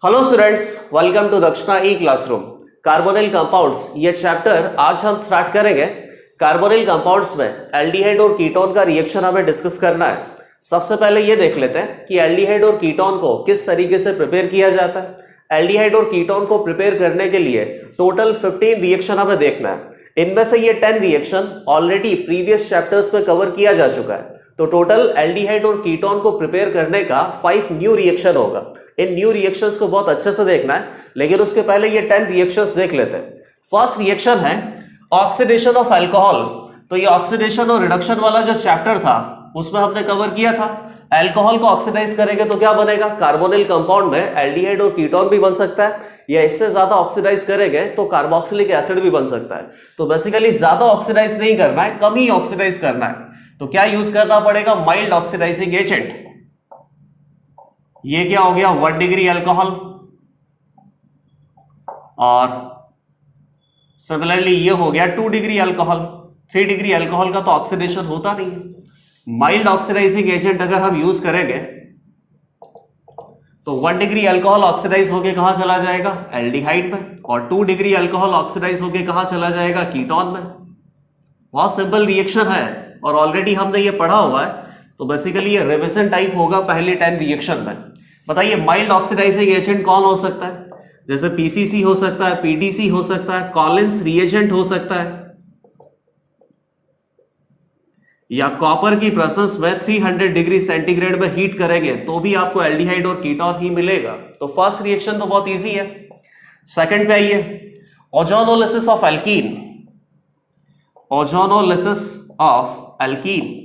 Hello students, welcome to दक्षिणा ई classroom. Carbonyl compounds ये chapter आज हम स्टार्ट करेंगे। कार्बोनिल कंपाउंड्स में एल्डिहाइड और कीटोन का रिएक्शन हमें डिस्कस करना है। सबसे पहले ये देख लेते हैं कि एल्डिहाइड और कीटोन को किस तरीके से प्रिपेयर किया जाता है। एल्डिहाइड और कीटोन को प्रिपेयर करने के लिए टोटल 15 रिएक्शन हमें देखना है। इनमें से ये 10 रिएक्शन ऑलरेडी प्रीवियस चैप्टर्स में कवर किया जा चुका है। तो टोटल एल्डिहाइड और कीटोन को प्रिपेयर करने का 5 न्यू रिएक्शन होगा। इन न्यू रिएक्शंस को बहुत अच्छे से देखना है, लेकिन उसके पहले ये 10 रिएक्शंस देख लेते हैं। फर्स्ट रिएक्शन है ऑक्सीडेशन ऑफ अल्कोहल। तो ये ऑक्सीडेशन और रिडक्शन वाला जो चैप्टर था उसमें हमने कवर किया था। अल्कोहल को ऑक्सीडाइज करेंगे तो क्या बनेगा? कार्बोनिल कंपाउंड में एल्डिहाइड और कीटोन भी बन सकता है, या इससे ज्यादा ऑक्सीडाइज करेंगे तो कार्बोक्सिलिक एसिड भी बन सकता है। तो बेसिकली ज्यादा ऑक्सीडाइज नहीं करना है, कम ही ऑक्सीडाइज करना है। तो क्या यूज करना पड़ेगा? Mild oxidising agent. ये क्या हो गया? 1 डिग्री अल्कोहल। और सिमिलरली ये हो गया 2 डिग्री अल्कोहल। 3 डिग्री अल्कोहल का तो ऑक्सीडेशन होता नहीं है। माइल्ड ऑक्सीडाइजिंग एजेंट अगर हम यूज करेंगे तो 1 डिग्री अल्कोहल ऑक्सीडाइज होके कहां चला जाएगा? एल्डिहाइड में। और 2 डिग्री अल्कोहल ऑक्सीडाइज होके कहां चला जाएगा? कीटोन में। बहुत सिंपल रिएक्शन है और ऑलरेडी हमने ये पढ़ा हुआ है। तो बेसिकली ये रिविजन टाइप होगा पहले 10 रिएक्शन में। बताइए माइल्ड ऑक्सीडाइजिंग एजेंट कौन हो सकता है? जैसे पीसीसी हो सकता है, पीडीसी हो सकता है, कॉलिंस रिएजेंट हो सकता है, या कॉपर की प्रेजेंस में 300 डिग्री सेंटीग्रेड में हीट करेंगे तो भी आपको एल्डिहाइड और कीटोन ही मिलेगा। तो फर्स्ट रिएक्शन तो बहुत इजी है। सेकंड पे आइए, ozonolysis of alkene. Ozonolysis of alkene.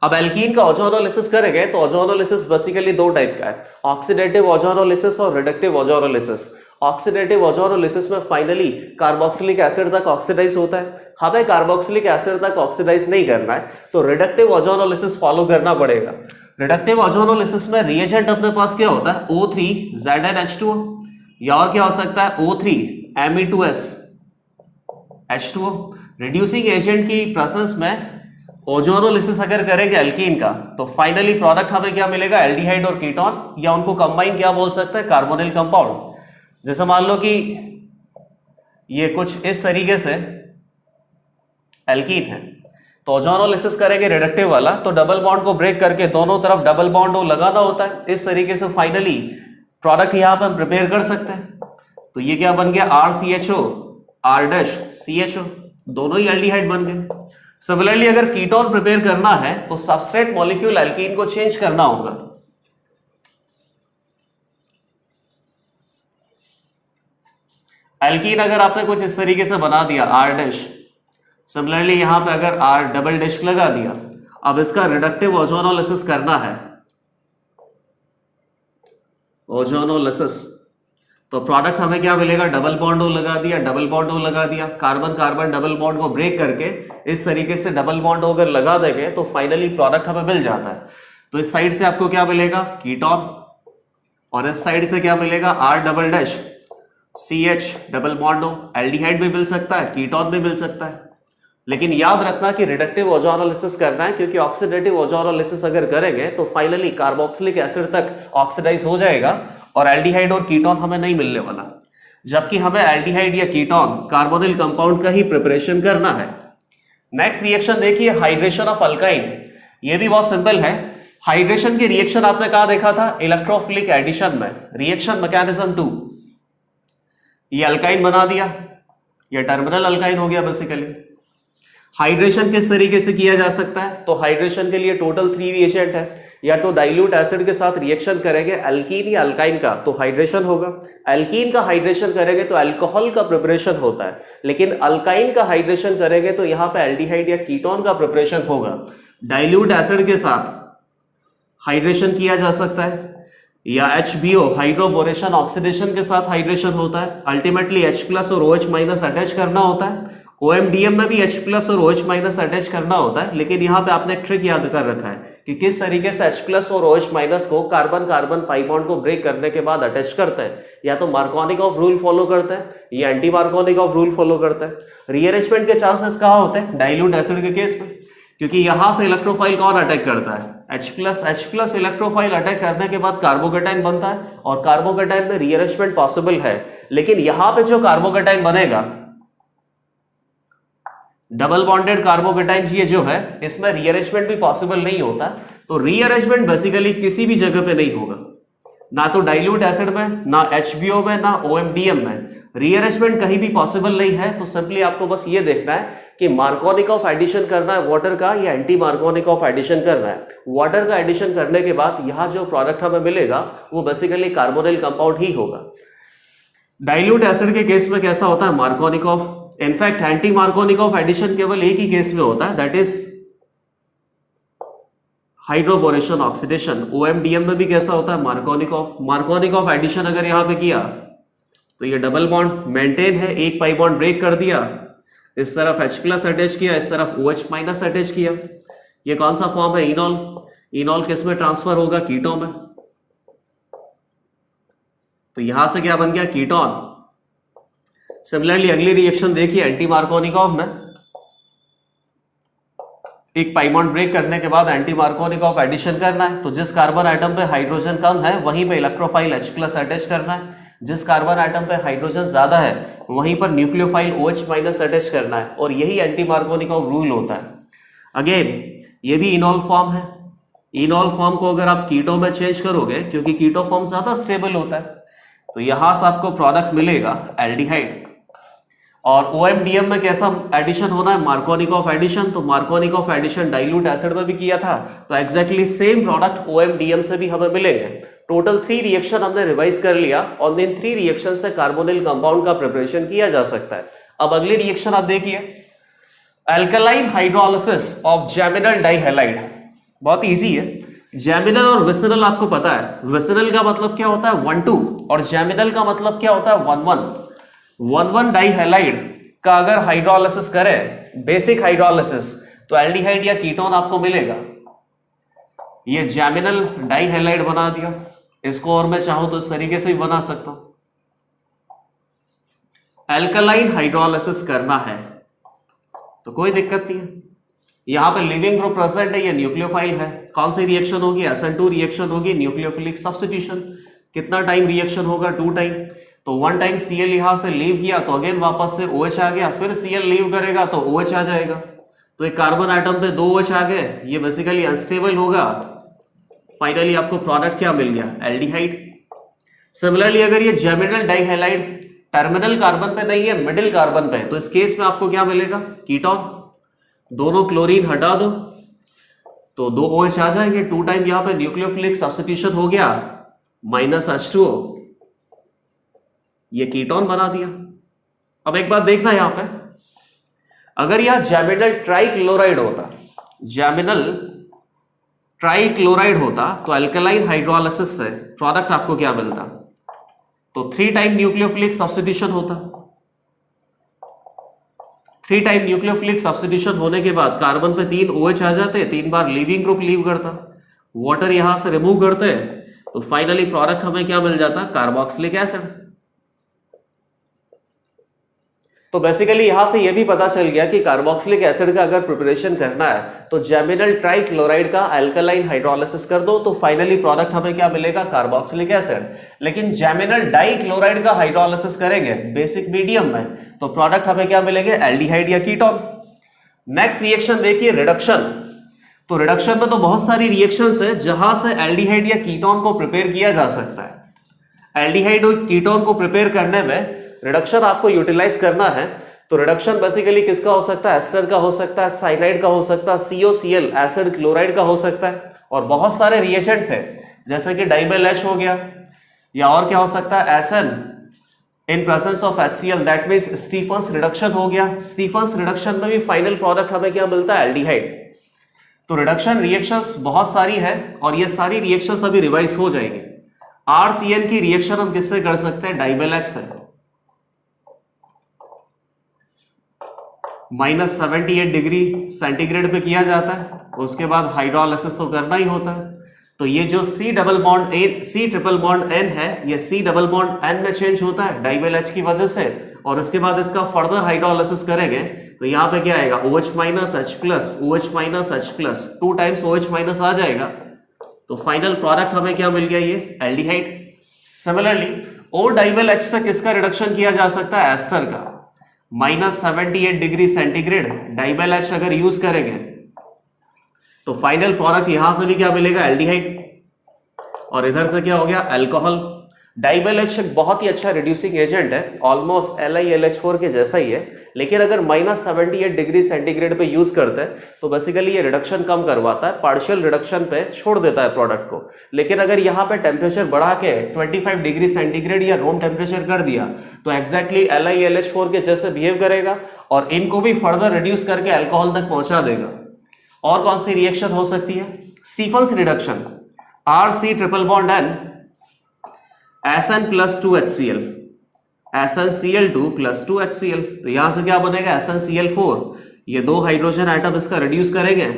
अब एल्कीन का ओजोनोलिसिस करेंगे तो ओजोनोलिसिस बेसिकली दो टाइप का है, ऑक्सीडेटिव ओजोनोलिसिस और रिडक्टिव ओजोनोलिसिस। ऑक्सीडेटिव ओजोनोलिसिस में फाइनली कार्बोक्सिलिक एसिड तक ऑक्सीडाइज होता है। हमें कार्बोक्सिलिक एसिड तक ऑक्सीडाइज नहीं करना है तो रिडक्टिव ओजोनोलिसिस फॉलो करना पड़ेगा। रिडक्टिव ओजोनोलिसिस में रिएजेंट अपने पास क्या होता है? O3ZnH2O, या और क्या हो सकता है? O3Me2S H2O। रिड्यूसिंग एजेंट की प्रेजेंस में ओजोनोलिसिस अगर करेंगे एल्कीन का तो फाइनली प्रोडक्ट हमें क्या मिलेगा? एल्डिहाइड और कीटोन, या उनको कंबाइन क्या बोल सकते हैं? Carbonyl compound. जैसे मान लो कि ये कुछ इस तरीके से एल्कीन है, तो ओजोनोलिसिस करेंगे रिडक्टिव वाला तो डबल बॉन्ड को ब्रेक करके दोनों तरफ डबल बॉन्ड लगाना होता है। इस तरीके से फाइनली प्रोडक्ट यहां पर हम प्रिपेयर कर सकते हैं। तो ये क्या बन गया? RCHO R-CHO, दोनों ही एल्डिहाइड बन गए। सिमिलरली अगर कीटोन प्रिपेयर करना है तो सबस्ट्रेट मॉलिक्यूल एल्कीन को चेंज करना होगा। एल्कीन अगर आपने कुछ इस तरीके से बना दिया R', सिमिलरली यहां पे अगर R" लगा दिया, अब इसका रिडक्टिव ओजोनोलिसिस करना है, ओजोनोलिसिस, तो प्रोडक्ट हमें क्या मिलेगा? डबल बॉन्ड लगा दिया, डबल बॉन्ड लगा दिया, कार्बन कार्बन डबल बॉन्ड को ब्रेक करके इस तरीके से डबल बॉन्ड अगर लगा देंगे तो फाइनली प्रोडक्ट हमें मिल जाता है। तो इस साइड से आपको क्या मिलेगा? कीटोन, और इस साइड से क्या मिलेगा? R"CH double bond. एल्डिहाइड भी मिल सकता है, कीटोन भी मिल सकता है, लेकिन याद रखना कि रिडक्टिव ओजोनोलिसिस करना है, क्योंकि ऑक्सीडेटिव ओजोनोलिसिस अगर करेंगे तो फाइनली कार्बोक्सिलिक एसिड तक ऑक्सीडाइज हो जाएगा और एल्डिहाइड और कीटोन हमें नहीं मिलने वाला। जबकि हमें एल्डिहाइड या कीटोन कार्बोनिल कंपाउंड का ही प्रिपरेशन करना है। नेक्स्ट रिएक्शन देखिए, हाइड्रेशन ऑफ अल्काइन। ये भी बहुत सिंपल है। हाइड्रेशन के रिएक्शन आपने कहा देखा था? इलेक्ट्रोफिलिक एडिशन में। रिएक्शन मैकेनिज्म 2, ये अल्काइन बना दिया, ये टर्मिनल अल्काइन हो गया बेसिकली। हाइड्रेशन किस तरीके से किया जा सकता है? तो हाइड्रेशन के लिए टोटल 3 रिएजेंट है। या तो डाइल्यूट एसिड के साथ रिएक्शन करेंगे एल्कीन या अल्काइन का तो हाइड्रेशन होगा। एल्कीन का हाइड्रेशन करेंगे तो अल्कोहल का प्रिपरेशन होता है, लेकिन अल्काइन का हाइड्रेशन करेंगे तो यहां पे एल्डिहाइड या कीटोन का प्रिपरेशन होगा। डाइल्यूट एसिड के साथ हाइड्रेशन किया जा सकता है, या HBO हाइड्रोबोरेशन ऑक्सीडेशन के साथ हाइड्रेशन होता है। अल्टीमेटली H+ और OH- अटैच करना होता है। OMDM में भी H+ और OH- अटैच करना होता है, लेकिन यहाँ पे आपने ट्रिक याद कर रखा है कि किस तरीके से H+ और OH- को कार्बन कार्बन पाई बॉन्ड को ब्रेक करने के बाद अटैच करते हैं। या तो मार्कोनिकॉफ रूल फॉलो करते हैं या एंटी मार्कोनिकॉफ रूल फॉलो करते हैं। रीअरेंजमेंट के चांसेस कहाँ होते हैं? डाइल्यूट एसिड के केस में, क्योंकि यहां से इलेक्ट्रोफाइल कौन अटैक करता है, H प्लस इलेक्ट्रोफाइल अटैक करने के बाद कार्बोकेटाइन बनता है और कार्बोकेटाइन में रीअरेंजमेंट पॉसिबल है। लेकिन यहां पे जो कार्बोकेटाइन बनेगा, डबल बॉन्डेड कार्बोकेटाइन ये जो है, इसमें रीअरेंजमेंट भी पॉसिबल नहीं होता। तो रीअरेंजमेंट बेसिकली किसी भी जगह पे नहीं होगा, ना तो डाइल्यूट एसिड में, ना HBO में, ना OMDM में रीअरेंजमेंट कहीं भी पॉसिबल नहीं है। तो सिंपली आपको बस ये देखना है कि मार्कोनिकॉफ एडिशन करना है वाटर का या एंटी मार्कोनिकॉफ एडिशन करना है। वाटर का एडिशन करने के बाद यहां जो प्रोडक्ट हमें मिलेगा वो बेसिकली कार्बोनिल कंपाउंड ही होगा। डाइल्यूट एसिड के केस में कैसा होता है, Markovnikov. In fact anti Markovnikov addition केवल एक ही केस में होता है, that is hydroboration oxidation. OMDM में भी कैसा होता है, मार्कोनिकॉफ एडिशन अगर यहां पे किया तो ये डबल बॉन्ड मेंटेन है, एक पाई बॉन्ड ब्रेक कर दिया, इस तरफ H प्लस अटैच किया, इस तरफ OH माइनस अटैच किया। ये कौन सा फॉर्म है, इनॉल। इनॉल किस में ट्रांसफर होगा, कीटोन में। तो यहां से क्या बन गया, कीटोन। सिमिलरली अगली रिएक्शन देखिए एंटी मार्कोनिकॉफ में, एक पाई बॉन्ड ब्रेक करने के बाद एंटी मार्कोनिकॉफ एडिशन करना है। तो जिस कार्बन आइटम पे हाइड्रोजन कम है वहीं पे इलेक्ट्रोफाइल H प्लस अटैच करना है, जिस कार्बन आइटम पे हाइड्रोजन ज्यादा है वहीं पर न्यूक्लियोफाइल OH माइनस अटैच करना है, और यही एंटी मार्कोनिकॉफ रूल होता है। अगेन ये भी इनॉल फॉर्म है। इनॉल फॉर्म को अगर आप कीटो में चेंज करोगे, क्योंकि कीटो फॉर्म ज्यादा स्टेबल होता है, तो यहां से आपको प्रोडक्ट मिलेगा एल्डिहाइड। और OMDM में कैसा एडिशन होना है, मार्कोनिकॉफ एडिशन। तो मार्कोनिकॉफ एडिशन डाइल्यूट एसिड में भी किया था, तो एग्जैक्टली सेम प्रोडक्ट OMDM से भी हमें मिलेंगे। टोटल 3 रिएक्शन हमने रिवाइज कर लिया और इन 3 रिएक्शन से कार्बोनिल कंपाउंड का प्रिपरेशन किया जा सकता है। अब अगली रिएक्शन आप देखिए, अल्कलाइन हाइड्रोलिसिस ऑफ जैमिनल डाइहैलाइड। बहुत इजी है। जैमिनल और विसिनल आपको पता है, विसिनल का मतलब क्या होता है 1,2 और जैमिनल का मतलब क्या होता है 1,1 डाइहैलाइड का अगर हाइड्रोलिसिस करें, बेसिक हाइड्रोलिसिस, तो एल्डिहाइड या कीटोन आपको मिलेगा। ये जैमिनल डाइहैलाइड बना दिया, इसको और मैं चाहूं तो इस तरीके से भी बना सकता हूं। एल्कलाइन हाइड्रोलिसिस करना है तो कोई दिक्कत नहीं है। यहां पे लिविंग ग्रुप प्रेजेंट है, ये न्यूक्लियोफाइल है। कौन सी रिएक्शन होगी, SN2 रिएक्शन होगी, न्यूक्लियोफिलिक सब्स्टिट्यूशन। कितना टाइम रिएक्शन होगा, 2 टाइम। तो 1 टाइम Cl यहां से लीव किया तो अगेन वापस से OH आ गया, फिर Cl लीव करेगा तो OH आ जाएगा। तो एक कार्बन आइटम पे 2 OH आ गए, ये बेसिकली अनस्टेबल होगा। फाइनली आपको प्रोडक्ट क्या मिल गया, एल्डिहाइड। सिमिलरली अगर ये जैमिनल डाइहैलाइड टर्मिनल कार्बन पे नहीं है, मिडिल कार्बन पे, तो इस केस में आपको क्या मिलेगा, कीटोन। दोनों क्लोरीन हटा दो तो 2 OH आ जाएंगे, 2 टाइम यहां पे न्यूक्लियोफिलिक सब्स्टिट्यूशन हो गया, माइनस H2O, ये कीटोन बना दिया। अब एक बात देखना यहां पे, अगर यह जैमिनल ट्राइक्लोराइड होता, जैमिनल ट्राइक्लोराइड होता, तो अल्कलाइन हाइड्रोलिसिस से प्रोडक्ट आपको क्या मिलता, तो 3 टाइम न्यूक्लियोफिलिक सब्स्टिट्यूशन होता। 3 टाइम न्यूक्लियोफिलिक सब्स्टिट्यूशन होने के बाद कार्बन पे 3 OH आ जाते, 3 बार लीविंग ग्रुप लीव करता, वाटर यहां से रिमूव करते, तो फाइनली प्रोडक्ट हमें क्या मिल जाता, कार्बोक्सिलिक एसिड। तो बेसिकली यहां से यह भी पता चल गया कि कार्बोक्सिलिक एसिड का अगर प्रिपरेशन करना है तो जैमिनल ट्राइक्लोराइड का अल्कलाइन हाइड्रोलिसिस कर दो, तो फाइनली प्रोडक्ट हमें क्या मिलेगा, कार्बोक्सिलिक एसिड। लेकिन जैमिनल डाइक्लोराइड का हाइड्रोलिसिस करेंगे बेसिक मीडियम में, तो प्रोडक्ट हमें क्या मिलेंगे, एल्डिहाइड या कीटोन। नेक्स्ट रिएक्शन देखिए, रिडक्शन। तो रिडक्शन में तो बहुत सारी रिएक्शंस है जहां से एल्डिहाइड या कीटोन को प्रिपेयर किया जा सकता है। एल्डिहाइड और कीटोन को प्रिपेयर करने में रिडक्शन आपको यूटिलाइज करना है, तो रिडक्शन बेसिकली किसका हो सकता है, एस्टर का हो सकता है, साइनाइड का हो सकता है, COCl एसिड क्लोराइड का हो सकता है, और बहुत सारे रिएजेंट थे जैसे कि डाइमेल H हो गया, या और क्या हो सकता है, SN in presence of HCl, that means Stephen's reduction हो गया। स्टीफन्स रिडक्शन में भी फाइनल प्रोडक्ट हमें क्या मिलता है, एल्डिहाइड। तो रिडक्शन रिएक्शंस बहुत सारी है और ये सारी रिएक्शंस अभी रिवाइज हो जाएंगे। RCN की रिएक्शन हम किससे कर सकते हैं, डाइमेल H से। -78 डिग्री सेंटीग्रेड पे किया जाता है, उसके बाद हाइड्रोलिसिस तो करना ही होता है। तो ये जो C double bond C triple bond N है, ये C डबल बॉन्ड N में चेंज होता है डाइवेल H की वजह से, और उसके बाद इसका फर्दर हाइड्रोलाइसिस करेंगे तो यहाँ पे क्या आएगा OH minus H plus OH minus H plus 2 times OH minus आ जाएगा, तो फाइनल प्रोडक्ट हमें क्या मिल गया, ये एल्डिहाइड। सिमिलरली O डाइवेल H से किसका रिडक्शन किया जा सकता है, एस्टर का। -78 डिग्री सेंटीग्रेड डाइवेल H अगर यूज करेंगे तो फाइनल प्रोडक्ट यहां से भी क्या मिलेगा, एल्डिहाइड, और इधर से क्या हो गया, अल्कोहल। डाइवेल H एक बहुत ही अच्छा रिड्यूसिंग एजेंट है, ऑलमोस्ट LiLH4 के जैसा ही है, लेकिन अगर -78 डिग्री सेंटीग्रेड पे यूज करते हैं तो बेसिकली ये रिडक्शन कम करवाता है, पार्शियल रिडक्शन पे छोड़ देता है प्रोडक्ट को। लेकिन अगर यहाँ पे टेम्परेचर बढ़ा के 25 डिग्री सेंटीग्रेड या रूम टेम्परेचर कर दिया तो एग्जैक्टली LiLH4 के जैसे बिहेव करेगा और इनको भी फर्दर रिड्यूस करके अल्कोहल तक पहुंचा देगा। और कौन सी रिएक्शन हो सकती है, Stephen's reduction, RC triple bond N SN plus 2HCl, SnCl2 plus 2HCl, तो यहां से क्या बनेगा, SnCl4, ये 2 हाइड्रोजन आइटम इसका रिड्यूस करेंगे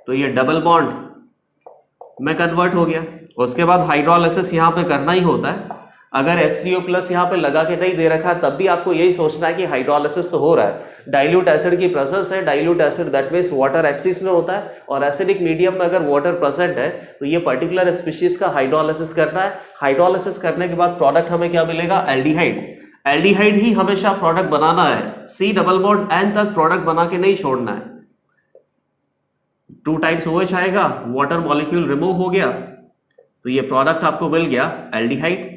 तो ये डबल बॉन्ड में कन्वर्ट हो गया। उसके बाद हाइड्रोलाइसिस यहां पे करना ही होता है, अगर H3O प्लस यहाँ पे लगा के नहीं दे रखा है तब भी आपको यही सोचना है कि हाइड्रोलाइसिस तो हो रहा है, डाइल्यूट एसिड की प्रेजेंस है, dilute acid that means water axis में होता है, और एसिडिक मीडियम में अगर वाटर प्रेजेंट है तो ये पर्टिकुलर स्पीशीज का हाइड्रोलाइसिस करना है। हाइड्रोलाइसिस करने के बाद प्रोडक्ट हमें क्या मिलेगा, एल्डिहाइड। एल्डिहाइड ही हमेशा प्रोडक्ट बनाना है, C डबल बॉन्ड N तक प्रोडक्ट बना के नहीं छोड़ना है। 2 टाइम्स OH आएगा, वाटर मॉलिक्यूल रिमूव हो गया, तो ये प्रोडक्ट आपको मिल गया एल्डिहाइड।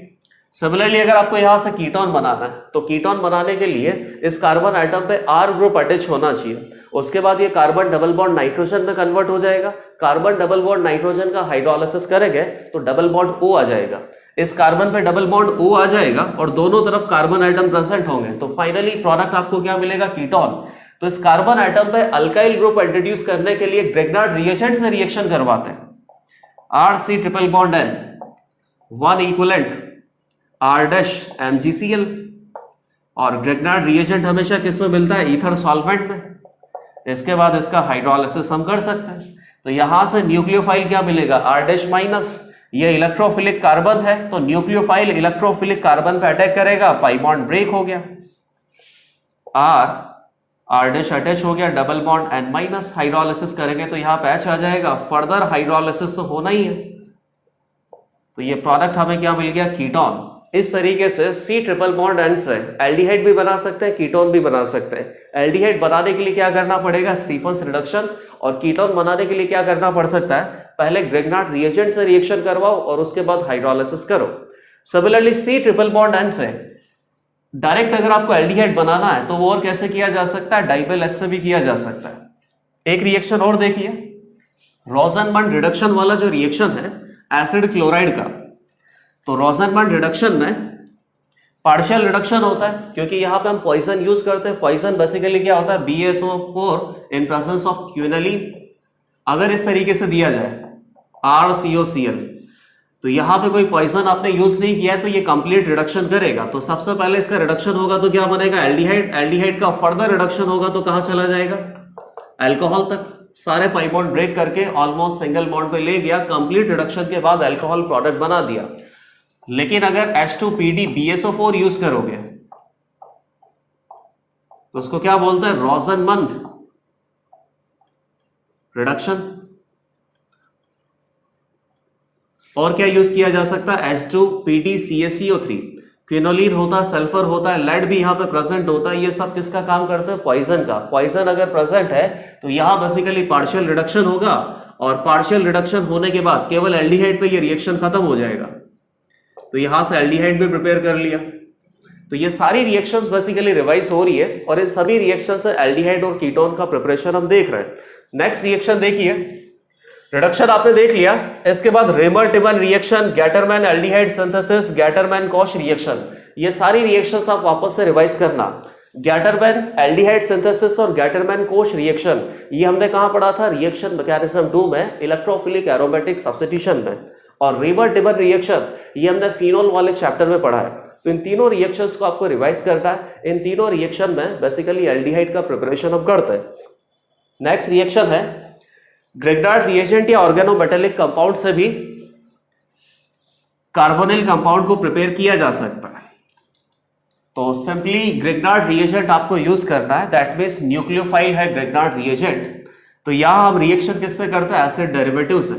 सिमिलरली अगर आपको यहां से कीटोन बनाना है तो कीटोन बनाने के लिए इस कार्बन आइटम पे R ग्रुप अटैच होना चाहिए, उसके बाद ये कार्बन डबल बॉन्ड नाइट्रोजन में कन्वर्ट हो जाएगा। कार्बन डबल बॉन्ड नाइट्रोजन का हाइड्रोलाइसिस करेंगे तो डबल बॉन्ड O आ जाएगा, इस कार्बन पे डबल बॉन्ड O आ जाएगा और दोनों तरफ कार्बन आइटम प्रेजेंट होंगे, तो फाइनली प्रोडक्ट आपको क्या मिलेगा, कीटोन। तो इस कार्बन आइटम पे अल्काइल ग्रुप इंट्रोड्यूस करने के लिए ग्रेगनार्ड रिएजेंट से रिएक्शन करवाते हैं, RC triple bond N 1 equivalent R dash MgCl, और ग्रेगनार्ड रिएजेंट हमेशा किस में मिलता है, ईथर सॉल्वेंट में। इसके बाद इसका हाइड्रोलाइसिस हम कर सकते हैं, तो यहां से न्यूक्लियोफाइल क्या मिलेगा, R डैश माइनस, ये इलेक्ट्रोफिलिक कार्बन है तो न्यूक्लियोफाइल इलेक्ट्रोफिलिक कार्बन पे अटैक करेगा, पाई बॉन्ड ब्रेक हो गया, R डैश अटैच हो गया, double bond N minus, hydrolysis करेंगे तो यहाँ पे H आ जाएगा, फर्दर हाइड्रोलाइसिस तो होना ही है, तो ये प्रोडक्ट हमें क्या मिल गया, कीटोन। इस तरीके से C ट्रिपल बॉन्ड N से एल्डिहाइड भी बना सकते हैं, कीटोन भी बना सकते हैं। एल्डिहाइड बनाने के लिए क्या करना पड़ेगा, स्टीफन्स रिडक्शन, और कीटोन बनाने के लिए क्या करना पड़ सकता है, पहले ग्रेगनार्ड रिएजेंट से रिएक्शन करवाओ और उसके बाद हाइड्रोलाइसिस करो। Similarly C triple bond N से डायरेक्ट अगर आपको एल्डिहाइड बनाना है तो वो और कैसे किया जा सकता है, डाइवेल H से भी किया जा सकता है। एक रिएक्शन और देखिए, रोज़नमंड रिडक्शन वाला जो रिएक्शन है एसिड क्लोराइड का, तो रोज़नमंड रिडक्शन में पार्शियल रिडक्शन होता है, क्योंकि यहां पे हम पॉइजन यूज करते हैं। पॉइजन बेसिकली क्या होता है, BSO4 in presence of quinoline. अगर इस तरीके से दिया जाए RCOCl, तो यहां पे कोई पॉइजन आपने यूज नहीं किया है तो ये कंप्लीट रिडक्शन करेगा, तो सबसे पहले इसका रिडक्शन होगा तो क्या बनेगा, एल्डिहाइड। एल्डिहाइड का फर्दर रिडक्शन होगा तो कहां चला जाएगा, अल्कोहल तक। सारे पाई बॉन्ड ब्रेक करके ऑलमोस्ट सिंगल बॉन्ड पे ले गया, कंप्लीट रिडक्शन के बाद अल्कोहल प्रोडक्ट बना दिया। लेकिन अगर H2PD BSO4 यूज करोगे तो उसको क्या बोलते हैं, रोज़नमंड रिडक्शन। और क्या यूज किया जा सकता है, H2PD CaCO3, क्विनोलिन होता है, सल्फर होता है, लेड भी यहां पे प्रेजेंट होता है। ये सब किसका काम करते हैं, पॉइजन का। पॉइजन अगर प्रेजेंट है तो यहां बेसिकली पार्शियल रिडक्शन होगा, और पार्शियल रिडक्शन होने के बाद केवल एल्डिहाइड पे ये रिएक्शन खत्म हो जाएगा। तो यहां से एल्डिहाइड भी प्रिपेयर कर लिया। तो ये सारी रिएक्शंस बेसिकली रिवाइज हो रही है, और इन सभी रिएक्शन से एल्डिहाइड और कीटोन का प्रिपरेशन हम देख रहे हैं। नेक्स्ट रिएक्शन देखिए, रिडक्शन आपने देख लिया, इसके बाद Reimer Tiemann reaction, Gattermann aldehyde synthesis, Gattermann Koch reaction, ये सारी रिएक्शंस आप वापस से रिवाइज करना। गैटरमैन एल्डिहाइड सिंथेसिस और गैटरमैन-कोश रिएक्शन, ये हमने कहां पढ़ा था, रिएक्शन मैकेनिज्म 2 में, इलेक्ट्रोफिलिक एरोमेटिक सब्स्टिट्यूशन में। और रेमर-टिमन रिएक्शन ये हमने फिनोल वाले चैप्टर में पढ़ा है। तो इन तीनों रिएक्शंस को आपको रिवाइज करना है। इन तीनों रिएक्शन में बेसिकली एल्डिहाइड का प्रिपरेशन हम करते हैं। नेक्स्ट रिएक्शन है ग्रिग्नार्ड रिएजेंट या ऑर्गेनोमेटेलिक कंपाउंड से भी कार्बोनिल कंपाउंड को प्रिपेयर किया जा सकता है। तो सिंपली ग्रिग्नार्ड रिएजेंट आपको यूज करना है, दैट मींस न्यूक्लियोफाइल है ग्रिग्नार्ड रिएजेंट। तो यहां हम रिएक्शन किससे करते हैं? एसिड डेरिवेटिव से।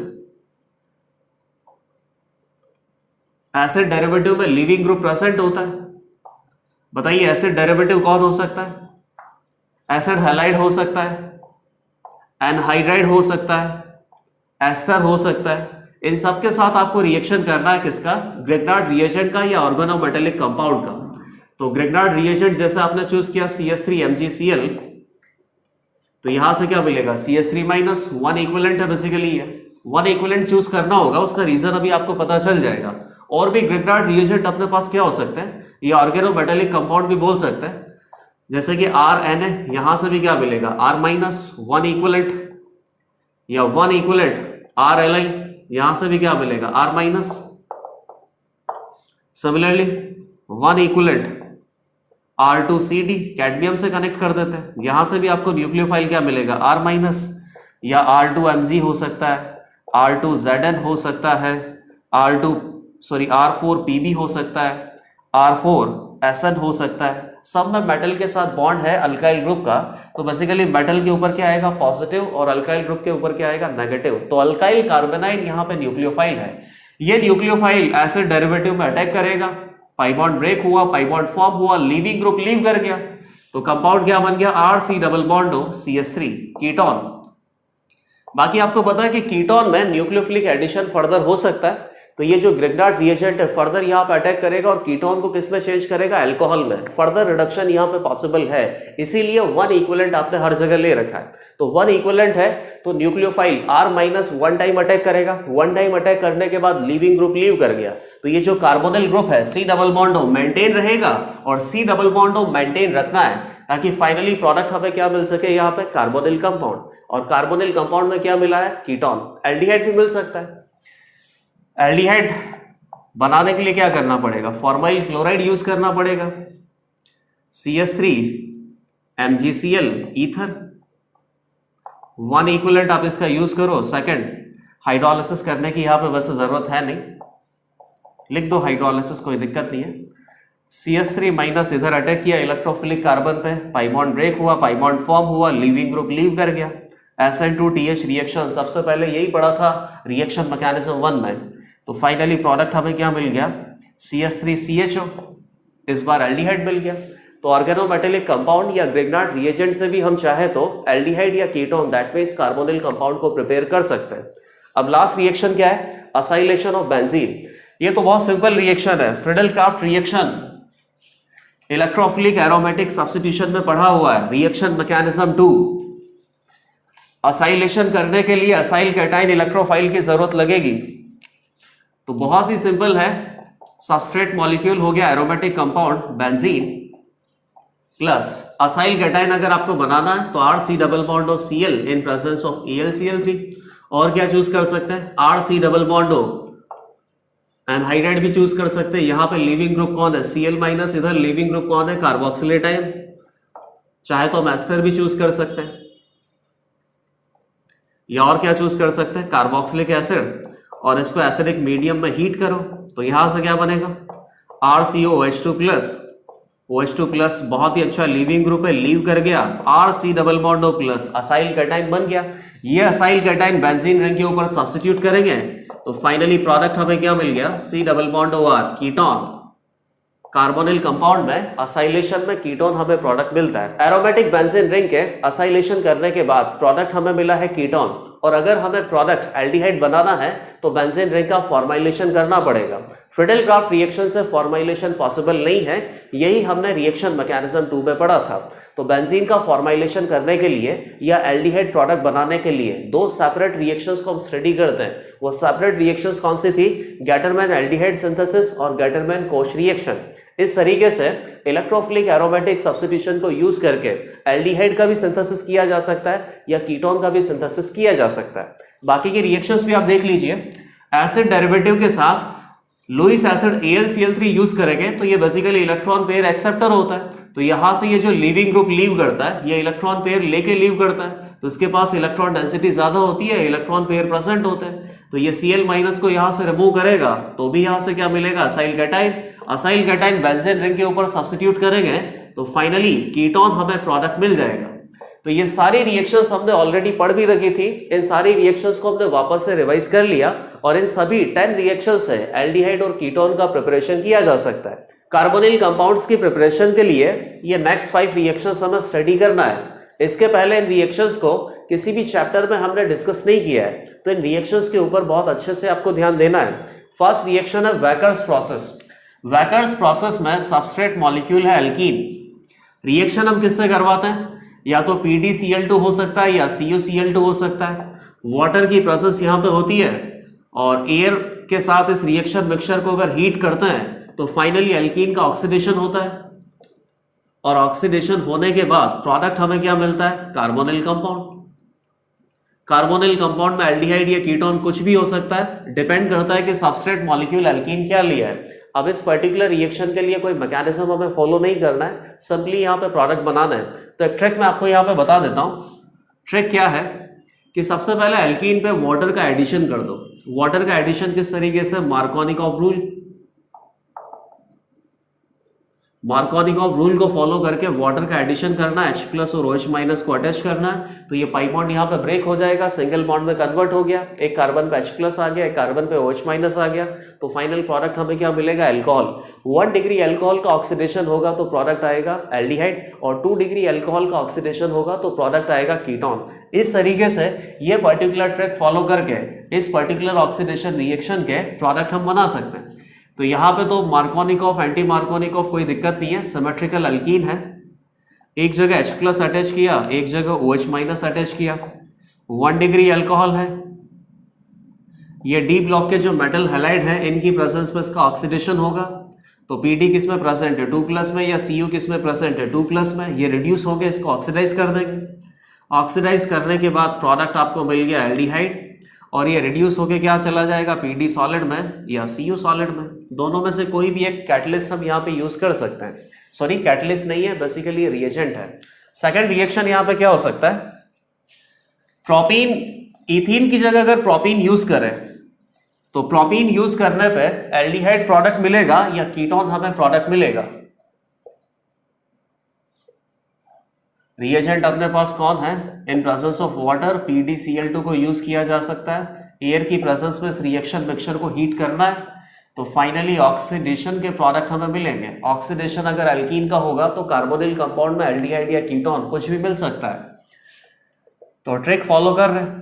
एसिड डेरिवेटिव में लीविंग ग्रुप प्रेजेंट होता है। बताइए एसिड डेरिवेटिव कौन हो सकता है? एसिड हैलाइड हो सकता है, एनहाइड्राइड हो सकता है, एस्टर हो सकता है। इन सब के साथ आपको रिएक्शन करना है किसका? ग्रिग्नार्ड रिएजेंट का या ऑर्गेनोमेटेलिक कंपाउंड का। तो ग्रिग्नार्ड रिएजेंट जैसे आपने चूज किया CH3MgCl, तो यहां से क्या मिलेगा? CH3 माइनस 1 इक्विवेलेंट है बेसिकली ये। 1 इक्विवेलेंट चूज करना होगा, उसका रीजन अभी आपको पता चल जाएगा। और भी ग्रिग्नार्ड रिएजेंट अपने पास क्या हो सकते हैं? ये ऑर्गेनोमेटेलिक कंपाउंड भी बोल सकते हैं, जैसे कि RN है, यहां से भी क्या मिलेगा? R माइनस 1 इक्विवेलेंट, या 1 इक्विवेलेंट RLi, यहां से भी क्या मिलेगा? R minus. Similarly 1 equivalent R2CD, cadmium से कनेक्ट कर देते हैं, यहां से भी आपको न्यूक्लियोफाइल क्या मिलेगा? R माइनस, या R2Mg हो सकता है, R2Zn हो सकता है, R4Pb हो सकता है, R4Sn हो सकता है। सब में मेटल के साथ बॉन्ड है अल्काइल ग्रुप का, तो बेसिकली मेटल के ऊपर क्या आएगा? पॉजिटिव, और अल्काइल ग्रुप के ऊपर क्या आएगा? नेगेटिव। तो अल्काइल कार्बोनाइल यहाँ पे न्यूक्लियोफाइल है। ये न्यूक्लियोफाइल एसिड डेरिवेटिव में अटैक करेगा, पाई बॉन्ड ब्रेक हुआ, पाई बॉन्ड फॉर्म हुआ, लीविंग ग्रुप लीव कर गया, तो कंपाउंड क्या बन गया? RC double bond CH3 ketone. बाकी आपको पता है कि कीटोन में न्यूक्लियोफिलिक एडिशन फर्दर हो सकता है, तो ये जो ग्रिग्नार्ड रिएजेंट है फर्दर यहाँ पे अटैक करेगा और कीटोन को किस में चेंज करेगा? अल्कोहल में। फर्दर रिडक्शन यहाँ पे पॉसिबल है, इसीलिए 1 इक्विवेलेंट आपने हर जगह ले रखा है। तो 1 इक्विवेलेंट है तो nucleophile R minus 1 time attack करेगा, 1 टाइम अटैक करने के बाद लीविंग ग्रुप लीव कर गया, तो ये जो कार्बोनिल ग्रुप है C डबल बॉन्ड मेंटेन रहेगा, और C डबल बॉन्ड मेंटेन रखना है ताकि फाइनली प्रोडक्ट हमें क्या मिल सके? यहाँ पे कार्बोनिल कंपाउंड। और कार्बोनिल कंपाउंड में क्या मिला है? कीटोन। एल्डिहाइड भी मिल सकता है। एल्डिहाइड बनाने के लिए क्या करना पड़ेगा? फॉर्माइल क्लोराइड यूज करना पड़ेगा, CH3MgCl ईथर, 1 इक्विवेलेंट आप इसका यूज करो। सेकंड, हाइड्रोलिसिस करने की यहां पे वैसे जरूरत है नहीं, लिख दो हाइड्रोलिसिस, कोई दिक्कत नहीं है। CH3 माइनस इधर अटैक किया इलेक्ट्रोफिलिक कार्बन पे, पाई बॉन्ड ब्रेक हुआ, पाई बॉन्ड फॉर्म हुआ, लीविंग ग्रुप लीव कर गया। SN2TH रिएक्शन सबसे पहले यही पढ़ा था रिएक्शन मैकेनिज्म 1 में। तो फाइनली प्रोडक्ट हमें क्या मिल गया? CH3CHO, इस बार एल्डिहाइड मिल गया। तो ऑर्गेनोमेटेलिक कंपाउंड या ग्रिग्नार्ड रिएजेंट से भी हम चाहे तो एल्डिहाइड या ketone, that means carbonyl compound को प्रिपेयर कर सकते हैं। अब लास्ट रिएक्शन क्या है? Acylation of benzene. ये तो बहुत सिंपल रिएक्शन है, Friedel-Crafts reaction electrophilic aromatic substitution में पढ़ा हुआ है। रिएक्शन मैकेनिज्म 2, असाइलेशन करने के लिए असाइल कैटाइन इलेक्ट्रोफाइल की जरूरत लगेगी। तो बहुत ही सिंपल है, सबस्ट्रेट मॉलिक्यूल हो गया aromatic compound benzene, plus acyl cation अगर आपको बनाना है तो RC double bond Cl in presence of AlCl3। और क्या चूज कर सकते हैं? RC डबल बॉन्ड एनहाइड्राइड भी चूज कर सकते हैं। यहां पे लिविंग ग्रुप कौन है? Cl माइनस, इधर लिविंग ग्रुप कौन है? Carboxylate ion. चाहे तो हम एस्टर भी चूज कर सकते हैं, या और क्या चूज कर सकते हैं? कार्बोक्सिलिक एसिड, और इसको एसिडिक मीडियम में हीट करो तो यहां से क्या बनेगा? RCOH2 प्लस, OH2 प्लस बहुत ही अच्छा लिविंग ग्रुप है, लीव कर गया, RC double bond O plus, acyl cation बन गया। ये असाइल कैटाइन बेंजीन रिंग के ऊपर सब्स्टिट्यूट करेंगे तो फाइनली प्रोडक्ट हमें क्या मिल गया? C double bond OR ketone. Carbonyl compound में असाइलेशन में कीटोन हमें प्रोडक्ट मिलता है। एरोमेटिक बेंजीन रिंग के असाइलेशन करने के बाद प्रोडक्ट हमें मिला है कीटोन, और अगर हमें प्रोडक्ट एल्डिहाइड बनाना है तो बेंजीन रिंग का फॉर्माइलेशन करना पड़ेगा। फ्रीडल-क्राफ्ट रिएक्शन से फॉर्माइलेशन पॉसिबल नहीं है, यही हमने रिएक्शन मैकेनिज्म 2 में पढ़ा था। तो बेंजीन का फॉर्माइलेशन करने के लिए या एल्डिहाइड प्रोडक्ट बनाने के लिए 2 सेपरेट रिएक्शंस को हम स्टडी करते हैं। वो सेपरेट रिएक्शंस कौन सी थी? गैटरमैन एल्डिहाइड सिंथेसिस और गैटरमैन कोच रिएक्शन। इस तरीके से इलेक्ट्रोफिलिक एरोमेटिक सब्स्टिट्यूशन को यूज करके एल्डिहाइड का भी सिंथेसिस किया जा सकता है या कीटोन का भी सिंथेसिस किया जा सकता है। बाकी की रिएक्शंस भी आप देख लीजिए। एसिड डेरिवेटिव के साथ लुईस एसिड AlCl3 यूज करेंगे तो ये बेसिकली इलेक्ट्रॉन पेयर एक्सेप्टर होता है। तो यहां से ये जो लीविंग ग्रुप लीव करता है, ये इलेक्ट्रॉन पेयर लेके लीव करता है, तो इसके पास इलेक्ट्रॉन डेंसिटी ज्यादा होती है, इलेक्ट्रॉन पेयर प्रेजेंट होते हैं। तो ये Cl माइनस को यहां से रिमूव करेगा तो भी यहां से क्या मिलेगा, acyl cation. Acyl cation benzene ring के ऊपर सब्स्टिट्यूट करेंगे तो फाइनली कीटोन हमें प्रोडक्ट मिल जाएगा। तो ये सारी रिएक्शंस हमने ऑलरेडी पढ़ भी रखी थी, इन सारी रिएक्शंस को हमने वापस से रिवाइज कर लिया और इन सभी 10 रिएक्शंस से एल्डिहाइड और कीटोन का प्रिपरेशन किया जा सकता है। कार्बोनिल कंपाउंड्स की प्रिपरेशन के लिए ये नेक्स्ट 5 रिएक्शंस हमें स्टडी करना है। इसके पहले इन रिएक्शंस को किसी भी चैप्टर में हमने डिस्कस नहीं किया है, तो इन रिएक्शंस के ऊपर बहुत अच्छे से आपको ध्यान देना है। फर्स्ट रिएक्शन है वैकर्स प्रोसेस। वैकर्स प्रोसेस में सबस्ट्रेट मॉलिक्यूल है एल्कीन। रिएक्शन हम किससे करवाते हैं, या तो PdCl2 हो सकता है या CuCl2 हो सकता है। वाटर की प्रेजेंस यहाँ पे होती है और एयर के साथ इस रिएक्शन मिक्सचर को अगर हीट करते हैं तो फाइनली एल्कीन का ऑक्सीडेशन होता है और ऑक्सीडेशन होने के बाद प्रोडक्ट हमें क्या मिलता है, कार्बोनिल कंपाउंड। कार्बोनिल कंपाउंड में एल्डिहाइड या कीटोन कुछ भी हो सकता है, डिपेंड करता है कि सबस्ट्रेट मॉलिक्यूल एल्कीन क्या लिया है। अब इस पर्टिकुलर रिएक्शन के लिए कोई मैकेनिज्म हमें फॉलो नहीं करना है, सिंपली यहाँ पे प्रोडक्ट बनाना है। तो एक ट्रिक मैं आपको यहाँ पे बता देता हूँ। ट्रिक क्या है कि सबसे पहले एल्कीन पे वाटर का एडिशन कर दो। वाटर का एडिशन किस तरीके से, मार्कोनिकॉफ रूल। मार्कोनिकॉफ रूल को फॉलो करके वाटर का एडिशन करना है, H+ और OH- को अटैच करना है। तो ये पाई बॉन्ड यहाँ पे ब्रेक हो जाएगा, सिंगल बॉन्ड में कन्वर्ट हो गया, एक कार्बन पे H+ आ गया, एक कार्बन पे OH- आ गया। तो फाइनल प्रोडक्ट हमें क्या मिलेगा, अल्कोहल। 1 डिग्री अल्कोहल का ऑक्सीडेशन होगा तो प्रोडक्ट आएगा एल्डिहाइड, और 2 डिग्री अल्कोहल का ऑक्सीडेशन होगा तो प्रोडक्ट आएगा कीटोन। इस तरीके से ये पर्टिकुलर ट्रिक फॉलो करके इस पर्टिकुलर ऑक्सीडेशन रिएक्शन के प्रोडक्ट हम बना सकते हैं। तो यहाँ पे तो मार्कोनिकॉफ एंटी मार्कोनिकॉफ कोई दिक्कत नहीं है, सिमेट्रिकल अल्कीन है। एक जगह H+ अटैच किया, एक जगह OH- अटैच किया, 1 डिग्री अल्कोहल है। ये डी ब्लॉक के जो मेटल हैलाइड है इनकी प्रेजेंस में इसका ऑक्सीडेशन होगा। तो PD किस में प्रेजेंट है, 2+ में, या Cu किस में प्रेजेंट है, 2+ में। ये रिड्यूस होंगे, इसको ऑक्सीडाइज कर देंगे। ऑक्सीडाइज करने के बाद प्रोडक्ट आपको मिल गया एल्डिहाइड, और ये रिड्यूस होके क्या चला जाएगा, PD सॉलिड में या Cu सॉलिड में। दोनों में से कोई भी एक कैटलिस्ट हम यहाँ पे यूज कर सकते हैं। सॉरी, कैटलिस्ट नहीं है, बेसिकली रिएजेंट है। सेकंड रिएक्शन यहाँ पे क्या हो सकता है, प्रोपीन। इथीन की जगह अगर प्रोपीन यूज करें तो प्रोपीन यूज करने पे एल्डिहाइड प्रोडक्ट मिलेगा या कीटोन हमें प्रोडक्ट मिलेगा। रिएजेंट अपने पास कौन है, इन प्रेजेंस ऑफ वाटर PdCl2 को यूज किया जा सकता है। एयर की प्रेजेंस में इस रिएक्शन मिक्सचर को हीट करना है तो फाइनली ऑक्सीडेशन के प्रोडक्ट हमें मिलेंगे। ऑक्सीडेशन अगर एल्कीन का होगा तो कार्बोनिल कंपाउंड में एल्डिहाइड या कीटोन कुछ भी मिल सकता है। तो ट्रिक फॉलो कर रहे हैं,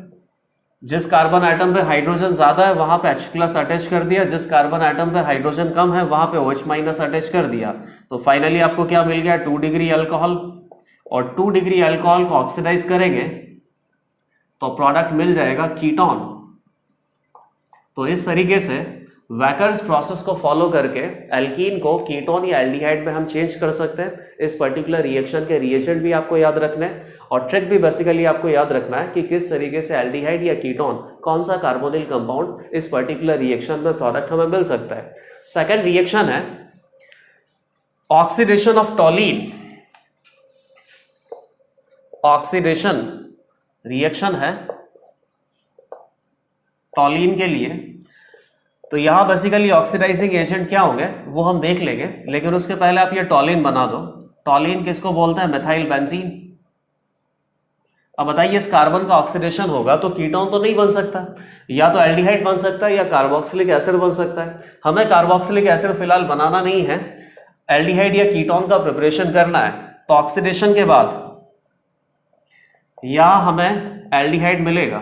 जिस कार्बन आइटम पे हाइड्रोजन ज्यादा है वहां पे H+ अटैच कर दिया, जिस कार्बन आइटम पे हाइड्रोजन कम है वहां पे OH- अटैच कर दिया। तो फाइनली आपको क्या मिल गया, 2 डिग्री अल्कोहल, और 2 डिग्री अल्कोहल को ऑक्सीडाइज करेंगे तो प्रोडक्ट मिल जाएगा कीटोन। तो इस तरीके से वैकर्स प्रोसेस को फॉलो करके एल्कीन को कीटोन या एल्डिहाइड में हम चेंज कर सकते हैं। इस पर्टिकुलर रिएक्शन के रिएजेंट भी आपको याद रखना है और ट्रिक भी बेसिकली आपको याद रखना है कि किस तरीके से एल्डिहाइड या कीटोन, कौन सा कार्बोनिल कंपाउंड इस पर्टिकुलर रिएक्शन में प्रोडक्ट हमें मिल सकता है। सेकेंड रिएक्शन है ऑक्सीडेशन ऑफ टॉलीन। ऑक्सीडेशन रिएक्शन है टॉलीन के लिए। तो यहां बेसिकली ऑक्सीडाइजिंग एजेंट क्या होंगे वो हम देख लेंगे, लेकिन उसके पहले आप ये टॉलीन बना दो। टॉलीन किसको बोलते हैं, मिथाइल बेंजीन। अब बताइए, इस कार्बन का ऑक्सीडेशन होगा तो कीटोन तो नहीं बन सकता, या तो एल्डिहाइड बन सकता है या कार्बोक्सिलिक एसिड बन सकता है। हमें कार्बोक्सिलिक एसिड फिलहाल बनाना नहीं है, एल्डिहाइड या कीटोन का प्रिपरेशन करना है। तो ऑक्सीडेशन के बाद या हमें एल्डिहाइड मिलेगा,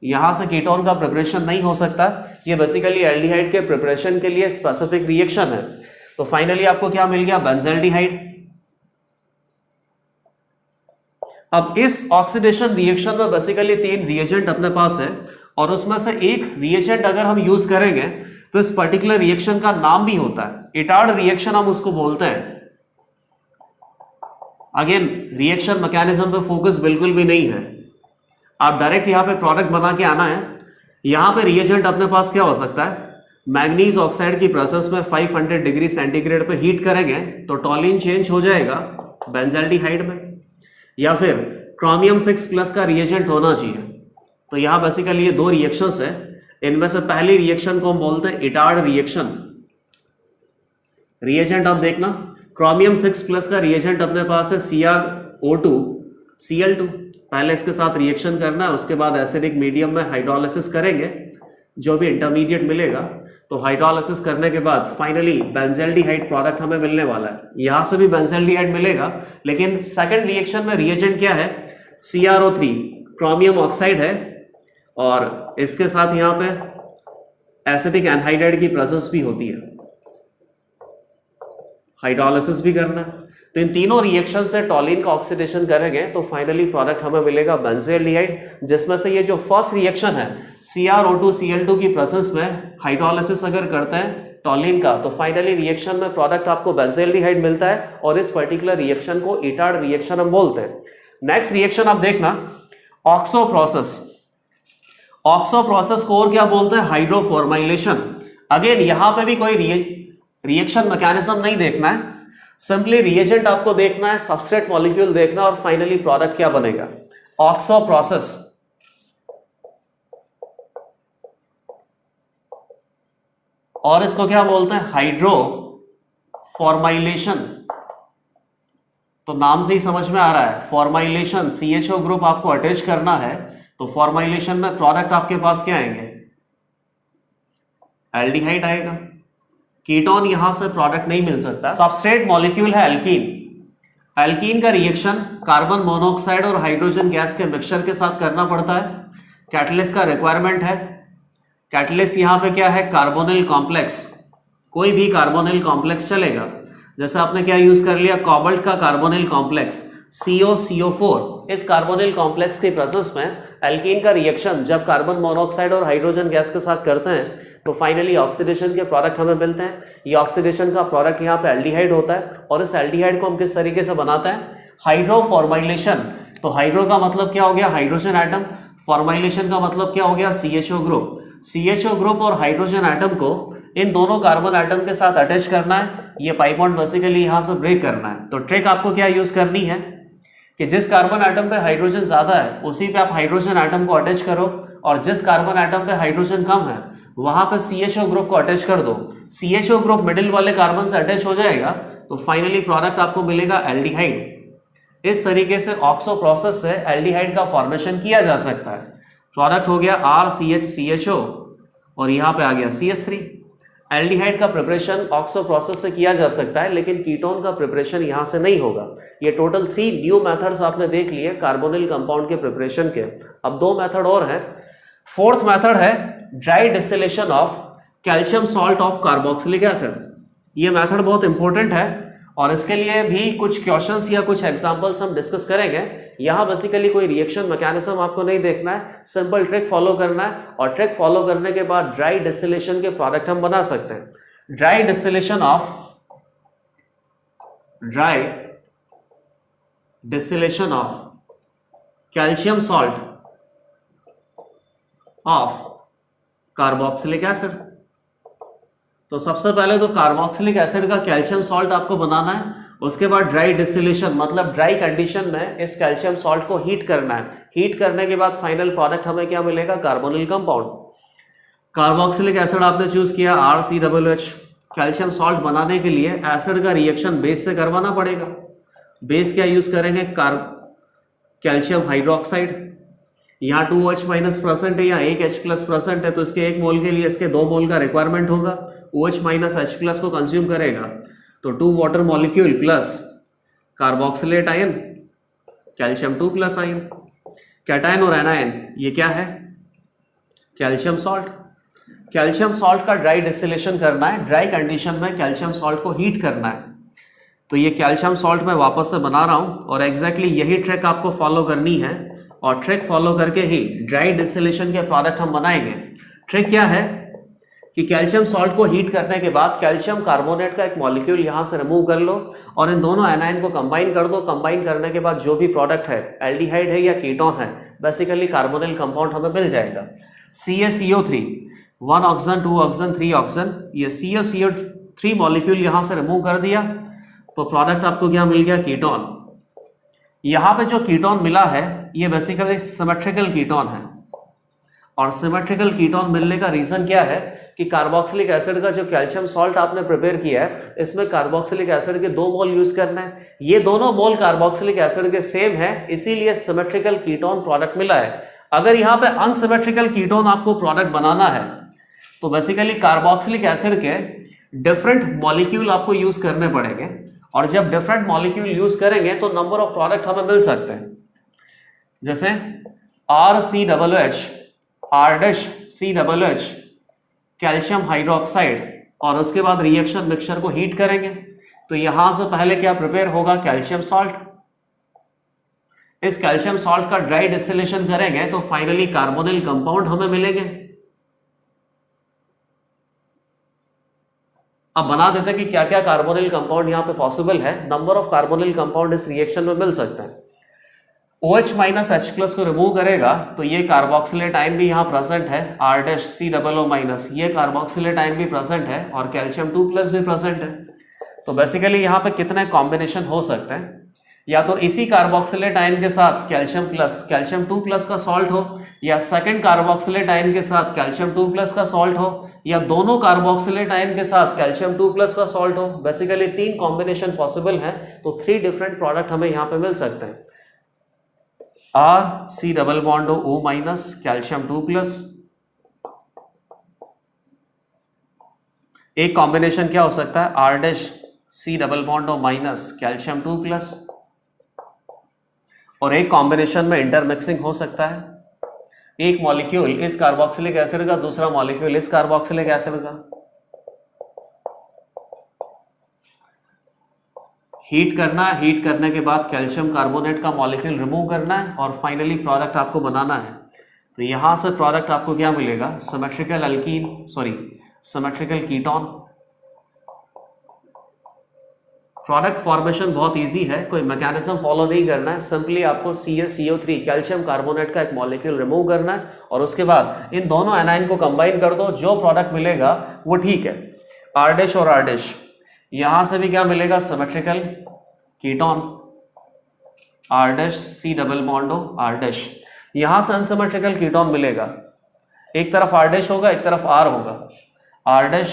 यहां से कीटोन का प्रिपरेशन नहीं हो सकता। ये बेसिकली एल्डिहाइड के प्रिपरेशन के लिए स्पेसिफिक रिएक्शन है। तो फाइनली आपको क्या मिल गया, बेंजल्डिहाइड। अब इस ऑक्सीडेशन रिएक्शन में बेसिकली 3 रिएजेंट अपने पास है, और उसमें से एक रिएजेंट अगर हम यूज करेंगे तो इस पर्टिकुलर रिएक्शन का नाम भी होता है, इटार्ड रिएक्शन हम उसको बोलते हैं। अगेन रिएक्शन मैकेनिज्म पे फोकस बिल्कुल भी नहीं है, आप डायरेक्ट यहां पे प्रोडक्ट बना के आना है। यहां पे रिएजेंट अपने पास क्या हो सकता है, मैग्नीज ऑक्साइड की प्रोसेस में 500 डिग्री सेंटीग्रेड पे हीट करेंगे तो टॉलीन चेंज हो जाएगा बेंजल्डिहाइड में, या फिर क्रोमियम 6 प्लस का रिएजेंट होना चाहिए। तो यहाँ बेसिकली ये दो रिएक्शंस है, इनमें से पहली रिएक्शन को हम बोलते हैं इटार्ड रिएक्शन। रिएजेंट आप देखना, क्रोमियम 6 प्लस का रिएजेंट अपने पास है CrO2 Cl2। पहले इसके साथ रिएक्शन करना है, उसके बाद एसिडिक मीडियम में हाइड्रोलिसिस करेंगे, जो भी इंटरमीडिएट मिलेगा। तो हाइड्रोलिसिस करने के बाद फाइनली बेंजल्डिहाइड प्रोडक्ट हमें मिलने वाला है। यहां से भी बेंजल्डिहाइड मिलेगा, लेकिन सेकंड रिएक्शन में रिएजेंट क्या है, CrO3 क्रोमियम ऑक्साइड है, और इसके साथ यहां पे एसिटिक एनहाइड्राइड की प्रेजेंस भी होती है, हाइड्रोलिसिस भी करना है। तो इन तीनों रिएक्शन से टॉलिन का ऑक्सीडेशन करेंगे तो फाइनली प्रोडक्ट हमें मिलेगा बेंजल्डिहाइड, जिसमें से ये जो फर्स्ट रिएक्शन है CrO2 Cl2 की प्रेजेंस में हाइड्रोलिसिस अगर करते हैं टॉलिन का, तो फाइनली रिएक्शन में प्रोडक्ट आपको बेंजल्डिहाइड मिलता है, और इस पर्टिकुलर रिएक्शन को इटार्ड रिएक्शन हम बोलते हैं। नेक्स्ट रिएक्शन आप देखना, ऑक्सो प्रोसेस। ऑक्सो प्रोसेस को और क्या बोलते हैं, हाइड्रोफॉर्माइलेशन। अगेन यहां पे भी कोई रिएक्शन मैकेनिज्म नहीं देखना है, सिंपली रिएजेंट आपको देखना है, सबस्ट्रेट मॉलिक्यूल देखना, और फाइनली प्रोडक्ट क्या बनेगा, ऑक्सो प्रोसेस। और इसको क्या बोलते हैं, हाइड्रोफॉर्माइलेशन। तो नाम से ही समझ में आ रहा है, फॉर्माइलेशन, CHO ग्रुप आपको अटैच करना है, तो फॉर्माइलेशन में प्रोडक्ट आपके पास क्या आएंगे, एल्डिहाइड आएगा। कीटोन यहां से प्रोडक्ट नहीं मिल सकता। सबस्ट्रेट मॉलिक्यूल है एल्कीन। एल्कीन का रिएक्शन कार्बन मोनोऑक्साइड और हाइड्रोजन गैस के मिक्सचर के साथ करना पड़ता है। कैटलिस्ट का रिक्वायरमेंट है। कैटलिस्ट यहां पे क्या है, कार्बोनिल कॉम्प्लेक्स। कोई भी कार्बोनिल कॉम्प्लेक्स चलेगा, जैसे आपने क्या यूज कर लिया, कोबाल्ट का कार्बोनिल कॉम्प्लेक्स COCO4। इस कार्बोनिल कॉम्प्लेक्स की प्रेजेंस में एल्कीन का रिएक्शन जब कार्बन मोनोऑक्साइड और हाइड्रोजन गैस के साथ करते हैं तो फाइनली ऑक्सीडेशन के प्रोडक्ट हमें मिलते हैं। ये ऑक्सीडेशन का प्रोडक्ट यहाँ पे एल्डिहाइड होता है, और इस एल्डिहाइड को हम किस तरीके से बनाते हैं, हाइड्रोफॉर्माइलेशन। तो हाइड्रो का मतलब क्या हो गया, हाइड्रोजन एटम। फॉर्माइलेशन का मतलब क्या हो गया, CHO ग्रुप। CHO ग्रुप और हाइड्रोजन एटम को इन दोनों कार्बन एटम के साथ अटैच करना है। ये पाई बॉन्ड बेसिकली यहां से ब्रेक करना है। तो ट्रिक आपको क्या यूज करनी है कि जिस कार्बन एटम पे हाइड्रोजन ज्यादा है उसी पे आप हाइड्रोजन एटम को अटैच करो, और जिस कार्बन एटम पे हाइड्रोजन कम है वहां पे CHO ग्रुप को अटैच कर दो। CHO ग्रुप मिडिल वाले कार्बन से अटैच हो जाएगा, तो फाइनली प्रोडक्ट आपको मिलेगा एल्डिहाइड। इस तरीके से ऑक्सो प्रोसेस से एल्डिहाइड का फॉर्मेशन किया जा सकता है। प्रोडक्ट हो गया RCH-CHO, और यहाँ पे आ गया CH3। एल्डिहाइड का प्रिपरेशन ऑक्सो प्रोसेस से किया जा सकता है, लेकिन कीटोन का प्रिपरेशन यहाँ से नहीं होगा। ये टोटल 3 न्यू मेथड्स आपने देख लिए कार्बोनिल कंपाउंड के प्रिपरेशन के। अब 2 मेथड और हैं। फोर्थ मेथड है dry distillation of calcium salt of carboxylic acid. ये मेथड बहुत इंपॉर्टेंट है, और इसके लिए भी कुछ क्वेश्चंस या कुछ एग्जांपल्स हम डिस्कस करेंगे। यहाँ बेसिकली कोई रिएक्शन मैकेनिज्म आपको नहीं देखना है, सिंपल ट्रिक फॉलो करना है, और ट्रिक फॉलो करने के बाद ड्राई डिस्टिलेशन के प्रोडक्ट हम बना सकते हैं। Dry distillation of calcium salt of carboxylic acid. तो सबसे पहले तो कार्बोक्सिलिक एसिड का कैल्शियम सॉल्ट आपको बनाना है, उसके बाद ड्राई डिस्टिलेशन मतलब ड्राई कंडीशन में इस कैल्शियम सॉल्ट को हीट करना है। हीट करने के बाद फाइनल प्रोडक्ट हमें क्या मिलेगा, कार्बोनिल कंपाउंड। कार्बोक्सिलिक एसिड आपने चूज किया RCOOH। कैल्शियम सॉल्ट बनाने के लिए एसिड का रिएक्शन बेस से करवाना पड़ेगा। बेस क्या यूज करेंगे, कैल्शियम हाइड्रोक्साइड। यहाँ 2OH- प्रेजेंट है, यहाँ 1 H+ प्रेजेंट है, तो इसके 1 मोल के लिए इसके 2 मोल का रिक्वायरमेंट होगा। OH- H+ को कंज्यूम करेगा तो 2 water molecule plus carboxylate ion, calcium 2+ ion. Cation और एनायन ये क्या है, कैल्शियम सॉल्ट। कैल्शियम सॉल्ट का ड्राई डिस्टिलेशन करना है, ड्राई कंडीशन में कैल्शियम सॉल्ट को हीट करना है। तो ये कैल्शियम सॉल्ट मैं वापस से बना रहा हूं, और एग्जैक्टली यही ट्रिक आपको फॉलो करनी है, और ट्रिक फॉलो करके ही ड्राई डिस्टिलेशन के प्रोडक्ट हम बनाएंगे। ट्रिक क्या है कि कैल्शियम सॉल्ट को हीट करने के बाद कैल्शियम कार्बोनेट का एक मॉलिक्यूल यहां से रिमूव कर लो, और इन दोनों एनायन को कंबाइन कर दो। कंबाइन करने के बाद जो भी प्रोडक्ट है, एल्डिहाइड है या कीटोन है, बेसिकली कार्बोनिल कंपाउंड हमें मिल जाएगा। CaCO3 1 ऑक्सीजन 2 ऑक्सीजन 3 ऑक्सीजन, ये CaCO3 मॉलिक्यूल यहां से रिमूव कर दिया, तो प्रोडक्ट आपको क्या मिल गया, कीटोन। यहां पे जो कीटोन मिला है ये बेसिकली सिमेट्रिकल कीटोन है, और सिमेट्रिकल कीटोन मिलने का रीजन क्या है कि कार्बोक्सिलिक एसिड का जो कैल्शियम सॉल्ट आपने प्रिपेयर किया है इसमें कार्बोक्सिलिक एसिड के 2 मोल यूज करना है, ये दोनों मोल कार्बोक्सिलिक एसिड के सेम है, इसीलिए सिमेट्रिकल कीटोन प्रोडक्ट मिला है। अगर यहाँ पे अनसिमेट्रिकल कीटोन आपको प्रोडक्ट बनाना है तो बेसिकली कार्बोक्सिलिक एसिड के डिफरेंट मॉलिक्यूल आपको यूज करने पड़ेंगे, और जब डिफरेंट मॉलिक्यूल यूज करेंगे तो नंबर ऑफ प्रोडक्ट हमें मिल सकते हैं, जैसे RCOH, R', कैल्शियम हाइड्रोक्साइड, और उसके बाद रिएक्शन मिक्सचर को हीट करेंगे तो यहां से पहले क्या प्रिपेयर होगा, कैल्शियम सॉल्ट। इस कैल्शियम सॉल्ट का ड्राई डिस्टिलेशन करेंगे तो फाइनली कार्बोनिल कंपाउंड हमें मिलेंगे। अब बना देते हैं कि क्या क्या कार्बोनिल कंपाउंड यहां पे पॉसिबल है। नंबर ऑफ कार्बोनिल कंपाउंड इस रिएक्शन में मिल सकते हैं। OH माइनस H+ को रिमूव करेगा तो ये कार्बोक्सिलेट आयन भी यहाँ प्रेजेंट है, R', COO-, ये कार्बोक्सिलेट आयन भी प्रेजेंट है और कैल्शियम 2+ भी प्रेजेंट है। तो बेसिकली यहाँ पे कितने कॉम्बिनेशन हो सकते हैं, या तो इसी कार्बोक्सिलेट आयन के साथ कैल्शियम 2+ का सॉल्ट हो, या सेकंड कार्बोक्सिलेट आयन के साथ कैल्शियम 2+ का सॉल्ट हो, या दोनों कार्बोक्सिलेट आयन के साथ कैल्शियम 2+ का सॉल्ट हो। बेसिकली 3 कॉम्बिनेशन पॉसिबल है, तो 3 डिफरेंट प्रोडक्ट हमें यहाँ पे मिल सकते हैं। RCOO- कैल्शियम 2+, एक कॉम्बिनेशन क्या हो सकता है, R', COO- कैल्शियम 2+, और एक कॉम्बिनेशन में इंटरमिक्सिंग हो सकता है, एक मॉलिक्यूल इस कार्बोक्सिलिक एसिड का, दूसरा मॉलिक्यूल इस कार्बोक्सिलिक एसिड का। हीट करना है, हीट करने के बाद कैल्शियम कार्बोनेट का मॉलिक्यूल रिमूव करना है और फाइनली प्रोडक्ट आपको बनाना है। तो यहां से प्रोडक्ट आपको क्या मिलेगा, सिमेट्रिकल कीटोन। प्रोडक्ट फॉर्मेशन बहुत इजी है, कोई मैकेनिज्म फॉलो नहीं करना है, सिंपली आपको CaCO3 कैल्शियम कार्बोनेट का एक मॉलिक्यूल रिमूव करना है और उसके बाद इन दोनों एनाइन को कंबाइन कर दो, जो प्रोडक्ट मिलेगा वो ठीक है। R' और R', यहां से भी क्या मिलेगा, सिमेट्रिकल कीटोन, R', COO-R'। यहां से अनसिमेट्रिकल कीटोन मिलेगा, एक तरफ R' होगा एक तरफ R होगा, R',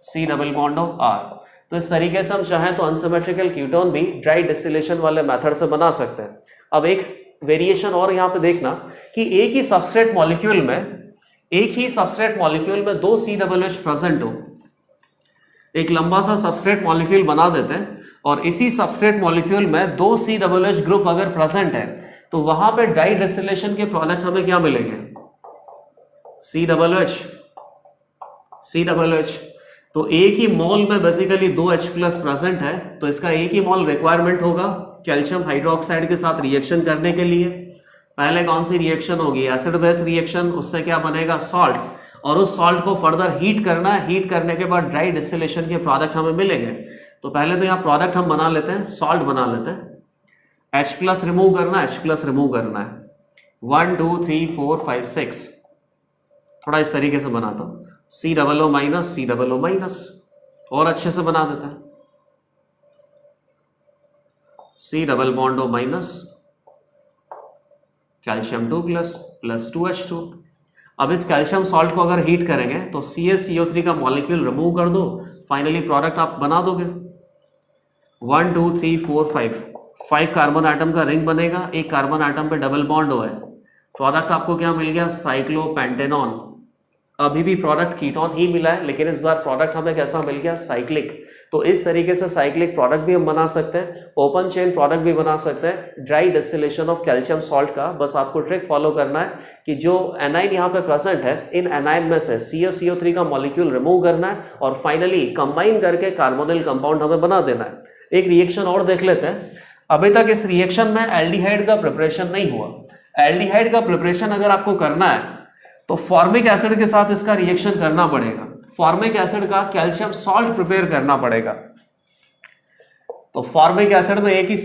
COO-R। तो इस तरीके से हम चाहें तो अनसिमेट्रिकल कीटोन भी ड्राई डिस्टिलेशन वाले मेथड से बना सकते हैं। अब एक वेरिएशन और यहां पे देखना कि एक ही सबस्ट्रेट मॉलिक्यूल में 2 COOH प्रेजेंट हो। एक लंबा सा सबस्ट्रेट मॉलिक्यूल बना देते हैं और इसी सबस्ट्रेट मॉलिक्यूल में 2 COOH ग्रुप अगर प्रेजेंट है तो वहां पे ड्राई डिस्टिलेशन के प्रोडक्ट हमें क्या मिलेंगे, COOH। तो एक ही मोल में बेसिकली 2 H+ प्रेजेंट है, तो इसका एक ही मोल रिक्वायरमेंट होगा कैल्शियम हाइड्रोक्साइड के साथ रिएक्शन करने के लिए। पहले कौन सी रिएक्शन होगी, एसिड बेस रिएक्शन, उससे क्या बनेगा, सॉल्ट, और उस सॉल्ट को फर्दर हीट करना है, हीट करने के बाद ड्राई डिस्टिलेशन के प्रोडक्ट हमें मिलेंगे। तो पहले तो यहाँ प्रोडक्ट हम बना लेते हैं, सॉल्ट बना लेते हैं, H+ रिमूव करना है, H+ रिमूव करना है, 1 2 3 4 5 6, थोड़ा इस तरीके से बनाता हूं, COO-, और अच्छे से बना देता है, COO-, कैल्शियम 2+ 2H2। अब इस कैल्शियम सॉल्ट को अगर हीट करेंगे तो CaCO3 का मॉलिक्यूल रिमूव कर दो, फाइनली प्रोडक्ट आप बना दोगे, 1 2 3 4 5 कार्बन आइटम का रिंग बनेगा, एक कार्बन आइटम पे डबल बॉन्ड हुआ है, प्रोडक्ट आपको क्या मिल गया, साइक्लोपेंटेनॉन। अभी भी प्रोडक्ट कीटोन ही मिला है, लेकिन इस बार प्रोडक्ट हमें कैसा मिल गया, साइक्लिक। तो इस तरीके से साइक्लिक प्रोडक्ट भी हम बना सकते हैं, ओपन चेन प्रोडक्ट भी बना सकते हैं dry distillation of calcium salt का। बस आपको ट्रिक फॉलो करना है कि जो एनाइन यहाँ पे प्रेजेंट है, इन एनाइन में से CaCO3 का मॉलिक्यूल रिमूव करना है और फाइनली कंबाइन करके कार्बोनिल कंपाउंड हमें बना देना है। एक रिएक्शन और देख लेते हैं। अभी तक इस रिएक्शन में एल्डिहाइड का प्रिपरेशन नहीं हुआ। एल्डिहाइड का प्रिपरेशन अगर आपको करना है तो फॉर्मिक एसिड के साथ इसका रिएक्शन करना पड़ेगा, फॉर्मिक एसिड का कैल्शियम सॉल्ट प्रिपेयर करना पड़ेगा। तो फॉर्मिक एसिड में एक ही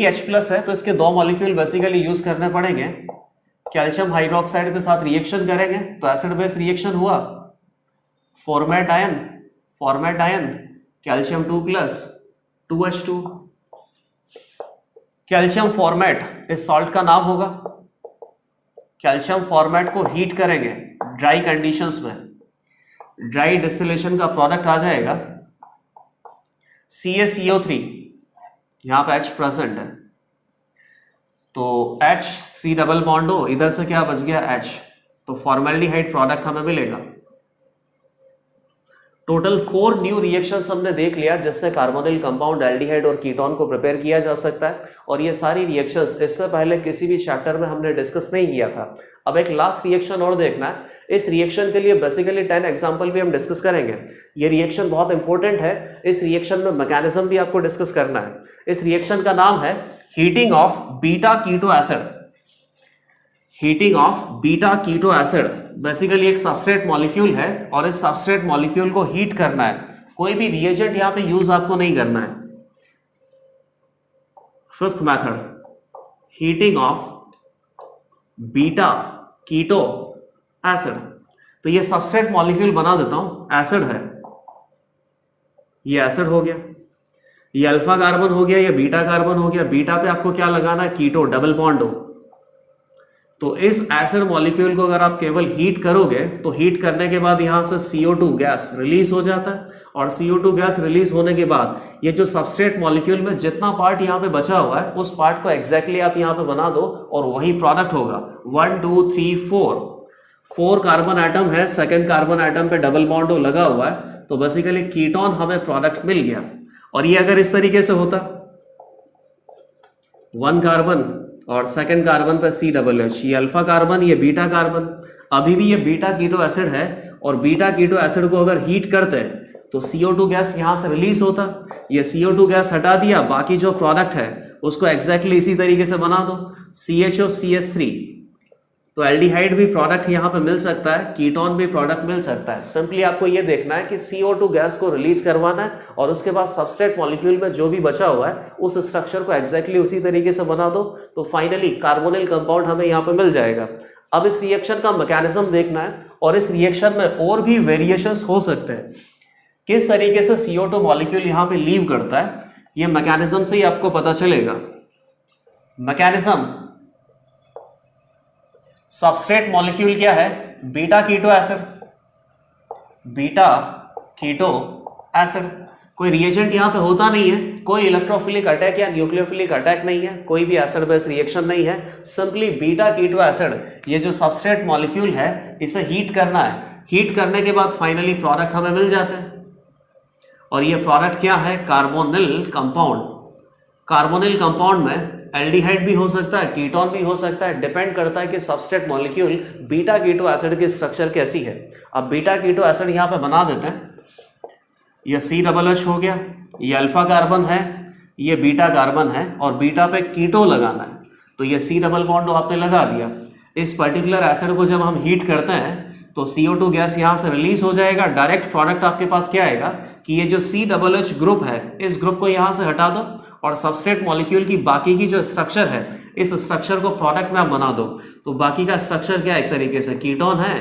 H+ है, तो इसके 2 मॉलिक्यूल बेसिकली यूज करने पड़ेंगे। कैल्शियम हाइड्रोक्साइड के साथ रिएक्शन करेंगे तो एसिड बेस रिएक्शन हुआ, format ion calcium 2+ 2H2, calcium formate इस सॉल्ट का नाम होगा। कैल्शियम फॉर्मेट को हीट करेंगे ड्राई कंडीशंस में, ड्राई डिस्टिलेशन का प्रोडक्ट आ जाएगा CaCO3, यहां पे H प्रेजेंट है, तो H C डबल बॉन्ड हो, इधर से क्या बच गया H, तो फॉर्मेल्डिहाइड प्रोडक्ट हमें मिलेगा। टोटल 4 न्यू रिएक्शंस हमने देख लिया जिससे कार्बोनिल कंपाउंड, एल्डिहाइड और कीटोन को प्रिपेयर किया जा सकता है, और ये सारी रिएक्शंस इससे पहले किसी भी चैप्टर में हमने डिस्कस नहीं किया था। अब एक लास्ट रिएक्शन और देखना है। इस रिएक्शन के लिए बेसिकली 10 एग्जांपल भी हम डिस्कस करेंगे। ये रिएक्शन बहुत इंपॉर्टेंट है, इस रिएक्शन में मैकेनिज्म भी आपको डिस्कस करना है। इस रिएक्शन का नाम है heating of beta keto acid. Heating of beta keto acid basically एक सबस्ट्रेट मॉलिक्यूल है और इस सबस्ट्रेट मॉलिक्यूल को हीट करना है। कोई भी रिएजेंट यहां पे यूज आपको नहीं करना है। Fifth method, heating of beta keto acid. तो ये सबस्ट्रेट मॉलिक्यूल बना देता हूं, एसिड है, ये एसिड हो गया, ये अल्फा कार्बन हो गया, ये बीटा कार्बन हो गया। बीटा पे आपको क्या लगाना है, कीटो, डबल बॉन्ड हो। तो इस एसिड मॉलिक्यूल को अगर आप केवल हीट करोगे तो हीट करने के बाद यहां से CO2 गैस रिलीज हो जाता है, और CO2 गैस रिलीज होने के बाद ये जो सबस्ट्रेट मॉलिक्यूल में जितना पार्ट यहां पे बचा हुआ है उस पार्ट को एग्जैक्टली आप यहां पे बना दो और वही प्रोडक्ट होगा। 1 2 3 4 कार्बन आइटम है, सेकेंड कार्बन आइटम पे डबल बॉन्ड लगा हुआ है, तो बेसिकली कीटोन हमें प्रोडक्ट मिल गया। और ये अगर इस तरीके से होता 1 कार्बन और सेकेंड कार्बन पे COOH, ये अल्फा कार्बन, ये बीटा कार्बन, अभी भी ये बीटा कीटो एसिड है, और बीटा कीटो एसिड को अगर हीट करते हैं तो CO2 गैस यहां से रिलीज होता। ये CO2 गैस हटा दिया, बाकी जो प्रोडक्ट है उसको एग्जैक्टली इसी तरीके से बना दो, CHO CH3। तो एल्डिहाइड भी प्रोडक्ट यहां पे मिल सकता है, कीटोन भी प्रोडक्ट मिल सकता है। सिंपली आपको ये देखना है कि CO2 गैस को रिलीज करवाना है और उसके बाद सबस्ट्रेट मॉलिक्यूल में जो भी बचा हुआ है उस स्ट्रक्चर को एग्जैक्टली उसी तरीके से बना दो, तो फाइनली कार्बोनिल कंपाउंड हमें यहाँ पे मिल जाएगा। अब इस रिएक्शन का मैकेनिज्म देखना है, और इस रिएक्शन में और भी वेरिएशंस हो सकते हैं। किस तरीके से CO2 मॉलिक्यूल यहाँ पे लीव करता है ये मैकेनिज्म से ही आपको पता चलेगा। मैकेनिज्म, सबस्ट्रेट मॉलिक्यूल क्या है, beta keto acid, beta keto acid. कोई रिएजेंट यहां पे होता नहीं है, कोई इलेक्ट्रोफिलिक अटैक या न्यूक्लियोफिलिक अटैक नहीं है, कोई भी एसिड बेस रिएक्शन नहीं है, सिंपली बीटा कीटो एसिड, ये जो सबस्ट्रेट मॉलिक्यूल है इसे हीट करना है। हीट करने के बाद फाइनली प्रोडक्ट हमें मिल जाते हैं, और ये प्रोडक्ट क्या है, कार्बोनिल कंपाउंड। कार्बोनिल कंपाउंड में एल्डिहाइड भी हो सकता है, कीटोन भी हो सकता है, डिपेंड करता है कि substrate molecule beta keto acid की स्ट्रक्चर कैसी है। अब बीटा कीटो एसिड यहां पे बना देते हैं, ये COOH हो गया, ये अल्फा कार्बन है, ये बीटा कार्बन है, और बीटा पे कीटो लगाना है, तो ये C डबल बॉन्ड आपने लगा दिया। इस पर्टिकुलर एसिड को जब हम हीट करते हैं तो CO2 गैस यहां से रिलीज हो जाएगा। डायरेक्ट प्रोडक्ट आपके पास क्या आएगा कि ये जो COOH ग्रुप है इस ग्रुप को यहां से हटा दो, और सबस्ट्रेट मॉलिक्यूल की बाकी की जो स्ट्रक्चर है इस स्ट्रक्चर को प्रोडक्ट में आप बना दो। तो बाकी का स्ट्रक्चर क्या, एक तरीके से कीटोन है।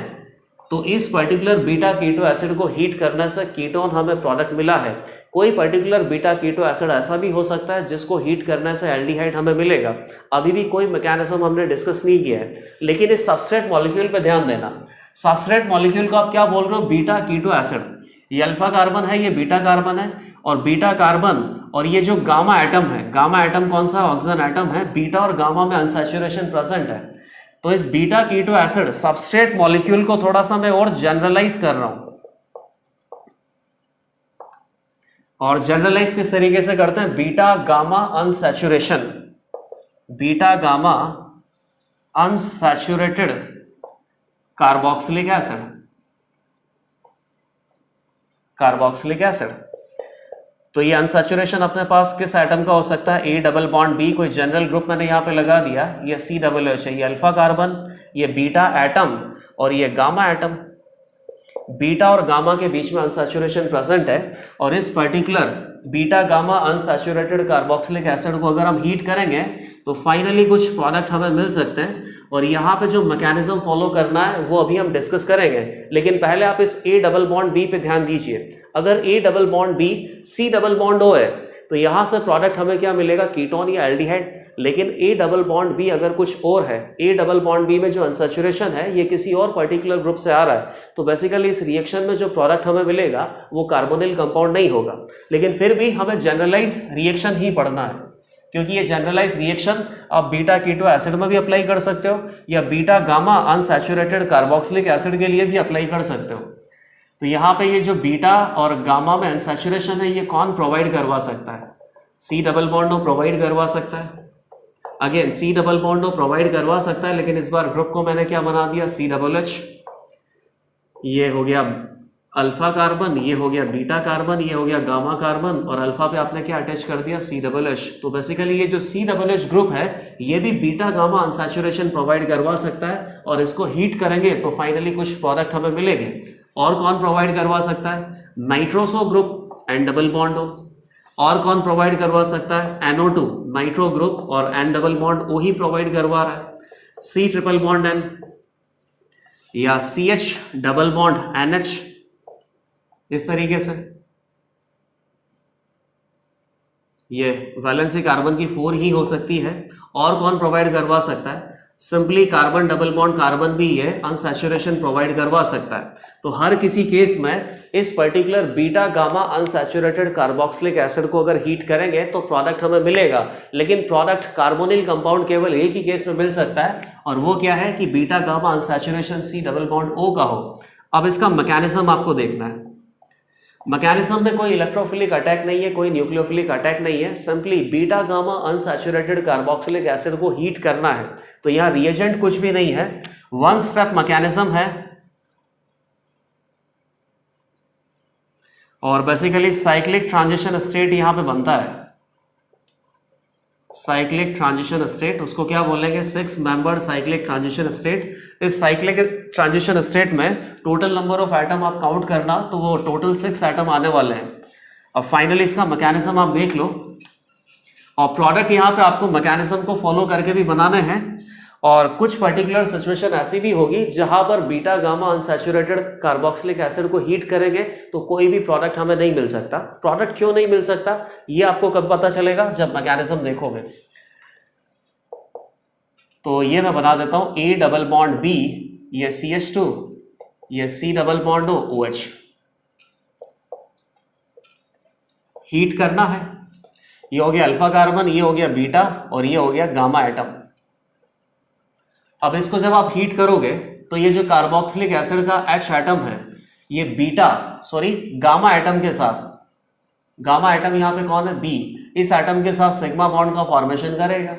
तो इस पर्टिकुलर बीटा कीटो एसिड को हीट करने से कीटोन हमें प्रोडक्ट मिला है। कोई पर्टिकुलर बीटा कीटो एसिड ऐसा भी हो सकता है जिसको हीट करने से एल्डिहाइड हमें मिलेगा। अभी भी कोई मैकेनिज्म हमने डिस्कस नहीं किया है, लेकिन इस सबस्ट्रेट मॉलिक्यूल पे ध्यान देना। सबस्ट्रेट मॉलिक्यूल को आप क्या बोल रहे हो, बीटा कीटो एसिड। ये अल्फा कार्बन है, ये बीटा कार्बन है, और बीटा कार्बन और ये जो गामा एटम है, गामा एटम कौन सा, ऑक्सीजन एटम है। बीटा और गामा में अनसैचुरेशन प्रेजेंट है। तो इस beta keto acid substrate molecule को थोड़ा सा मैं और जनरलाइज कर रहा हूं, और जनरलाइज किस तरीके से करते हैं, beta gamma unsaturation, beta gamma unsaturated carboxylic acid, carboxylic acid. तो ये अनसैचुरेशन अपने पास किस एटम का हो सकता है, A डबल बॉन्ड B, कोई जनरल ग्रुप मैंने यहाँ पे लगा दिया, ये COOH है, ये अल्फा कार्बन, ये बीटा एटम और ये गामा एटम। बीटा और गामा के बीच में अनसैचुरेशन प्रेजेंट है, और इस particular beta gamma unsaturated carboxylic acid को अगर हम हीट करेंगे तो फाइनली कुछ प्रोडक्ट हमें मिल सकते हैं। और यहाँ पे जो मैकेनिज्म फॉलो करना है वो अभी हम डिस्कस करेंगे, लेकिन पहले आप इस A डबल बॉन्ड B पे ध्यान दीजिए। अगर A double bond B C double bond O है तो यहां से प्रोडक्ट हमें क्या मिलेगा, कीटोन या एल्डिहाइड। लेकिन ए डबल बॉन्ड बी अगर कुछ और है, ए डबल बॉन्ड बी में जो अनसैचुरेशन है ये किसी और पर्टिकुलर ग्रुप से आ रहा है, तो बेसिकली इस रिएक्शन में जो प्रोडक्ट हमें मिलेगा वो कार्बोनिल कंपाउंड नहीं होगा। लेकिन फिर भी हमें जनरलाइज रिएक्शन ही पढ़ना है, क्योंकि ये जनरलाइज रिएक्शन आप बीटा कीटो एसिड में भी अप्लाई कर सकते हो या beta gamma unsaturated carboxylic acid के लिए भी अप्लाई कर सकते हो। तो यहाँ पे ये जो बीटा और गामा में अनसैचुरेशन है ये कौन प्रोवाइड करवा सकता है, सी डबल बॉन्ड प्रोवाइड करवा सकता है। Again C double bond provide करवा सकता है, लेकिन इस बार ग्रुप को मैंने क्या बना दिया, सी डबल एच। ये हो गया अल्फा कार्बन, ये हो गया बीटा कार्बन, ये हो गया गामा कार्बन, और अल्फा पे आपने क्या अटैच कर दिया, सी डबल एच। तो बेसिकली ये जो सी डबल एच ग्रुप है ये भी बीटा गामा अनसैचुरेशन प्रोवाइड करवा सकता है, और इसको हीट करेंगे तो फाइनली कुछ प्रोडक्ट हमें मिलेंगे। और कौन प्रोवाइड करवा सकता है, nitroso group and double bond हो। और कौन प्रोवाइड करवा सकता है, NO2 नाइट्रो ग्रुप और एन डबल बॉन्ड ओ ही प्रोवाइड करवा रहा है। सी ट्रिपल बॉन्ड एन या CH डबल बॉन्ड NH, इस तरीके से ये वैलेंसी कार्बन की 4 ही हो सकती है। और कौन प्रोवाइड करवा सकता है, simply carbon double bond carbon भी ये अनसैचुरेशन प्रोवाइड करवा सकता है। तो हर किसी केस में इस particular beta gamma unsaturated carboxylic acid को अगर हीट करेंगे तो प्रोडक्ट हमें मिलेगा, लेकिन प्रोडक्ट कार्बोनिल कंपाउंड केवल एक ही केस में मिल सकता है, और वो क्या है कि beta gamma unsaturation C double bond O का हो। अब इसका मैकेनिज्म आपको देखना है। मैकेनिज्म में कोई इलेक्ट्रोफिलिक अटैक नहीं है, कोई न्यूक्लियोफिलिक अटैक नहीं है, simply beta gamma unsaturated carboxylic acid को हीट करना है। तो यहाँ रिएजेंट कुछ भी नहीं है, वन स्टेप मैकेनिज्म है, और बेसिकली साइक्लिक ट्रांजिशन स्टेट यहां पे बनता है। साइक्लिक ट्रांजिशन स्टेट, उसको क्या बोलेंगे, 6 मेंबर साइक्लिक ट्रांजिशन स्टेट। इस साइक्लिक ट्रांजिशन स्टेट में टोटल नंबर ऑफ एटम आप काउंट करना तो वो टोटल 6 एटम आने वाले हैं। अब फाइनली इसका मैकेनिज्म आप देख लो, और प्रोडक्ट यहाँ पे आपको मैकेनिज्म को फॉलो करके भी बनाने हैं, और कुछ पर्टिकुलर सिचुएशन ऐसी भी होगी जहां पर beta gamma unsaturated carboxylic acid को हीट करेंगे तो कोई भी प्रोडक्ट हमें नहीं मिल सकता। प्रोडक्ट क्यों नहीं मिल सकता ये आपको कब पता चलेगा, जब मैकेनिज्म देखोगे। तो ये मैं बना देता हूं, ए डबल बॉन्ड बी, ये CH2, ये C double bond OH। Heat करना है, ये हो गया अल्फा कार्बन, ये हो गया बीटा, और ये हो गया गामा एटम। अब इसको जब आप हीट करोगे तो ये जो कार्बोक्सिलिक एसिड का H एटम है ये गामा एटम के साथ, गामा एटम यहाँ पे कौन है, B, इस एटम के साथ सिग्मा बॉन्ड का फॉर्मेशन करेगा,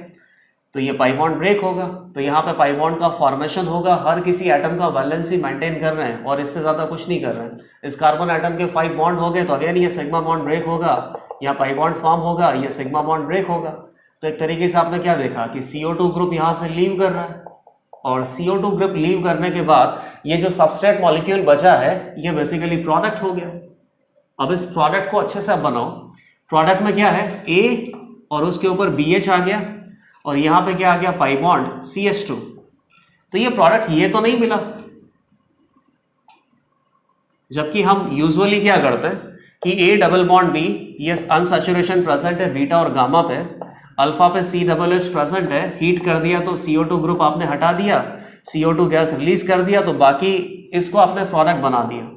तो ये पाई बॉन्ड ब्रेक होगा। तो यहाँ पे पाई बॉन्ड का फॉर्मेशन होगा, हर किसी एटम का वैलेंसी मेंटेन कर रहे हैं और इससे ज्यादा कुछ नहीं कर रहे हैं। इस कार्बन एटम के 5 बॉन्ड हो गए तो अगेन ये सिग्मा बॉन्ड ब्रेक होगा, यहाँ पाई बॉन्ड फॉर्म होगा, ये सिग्मा बॉन्ड ब्रेक होगा। तो एक तरीके से आपने क्या देखा कि CO2 ग्रुप यहाँ से लीव कर रहा है, और CO2 ग्रुप लीव करने के बाद ये जो सबस्ट्रेट मॉलिक्यूल बचा है ये बेसिकली प्रोडक्ट हो गया। अब इस प्रोडक्ट को अच्छे से आप बनाओ। प्रोडक्ट में क्या है, A और उसके ऊपर BH आ गया, और यहां पे क्या आ गया, पाई बॉन्ड CH2। तो ये प्रोडक्ट ये तो नहीं मिला, जबकि हम यूजुअली क्या करते हैं कि A डबल बॉन्ड B, ये अनसैचुरेशन प्रेजेंट है बीटा और गामा पे, अल्फा पे C डबल H प्रेजेंट है, हीट कर दिया तो CO2 ग्रुप आपने हटा दिया, CO2 गैस रिलीज कर दिया, तो बाकी इसको आपने प्रोडक्ट बना दिया।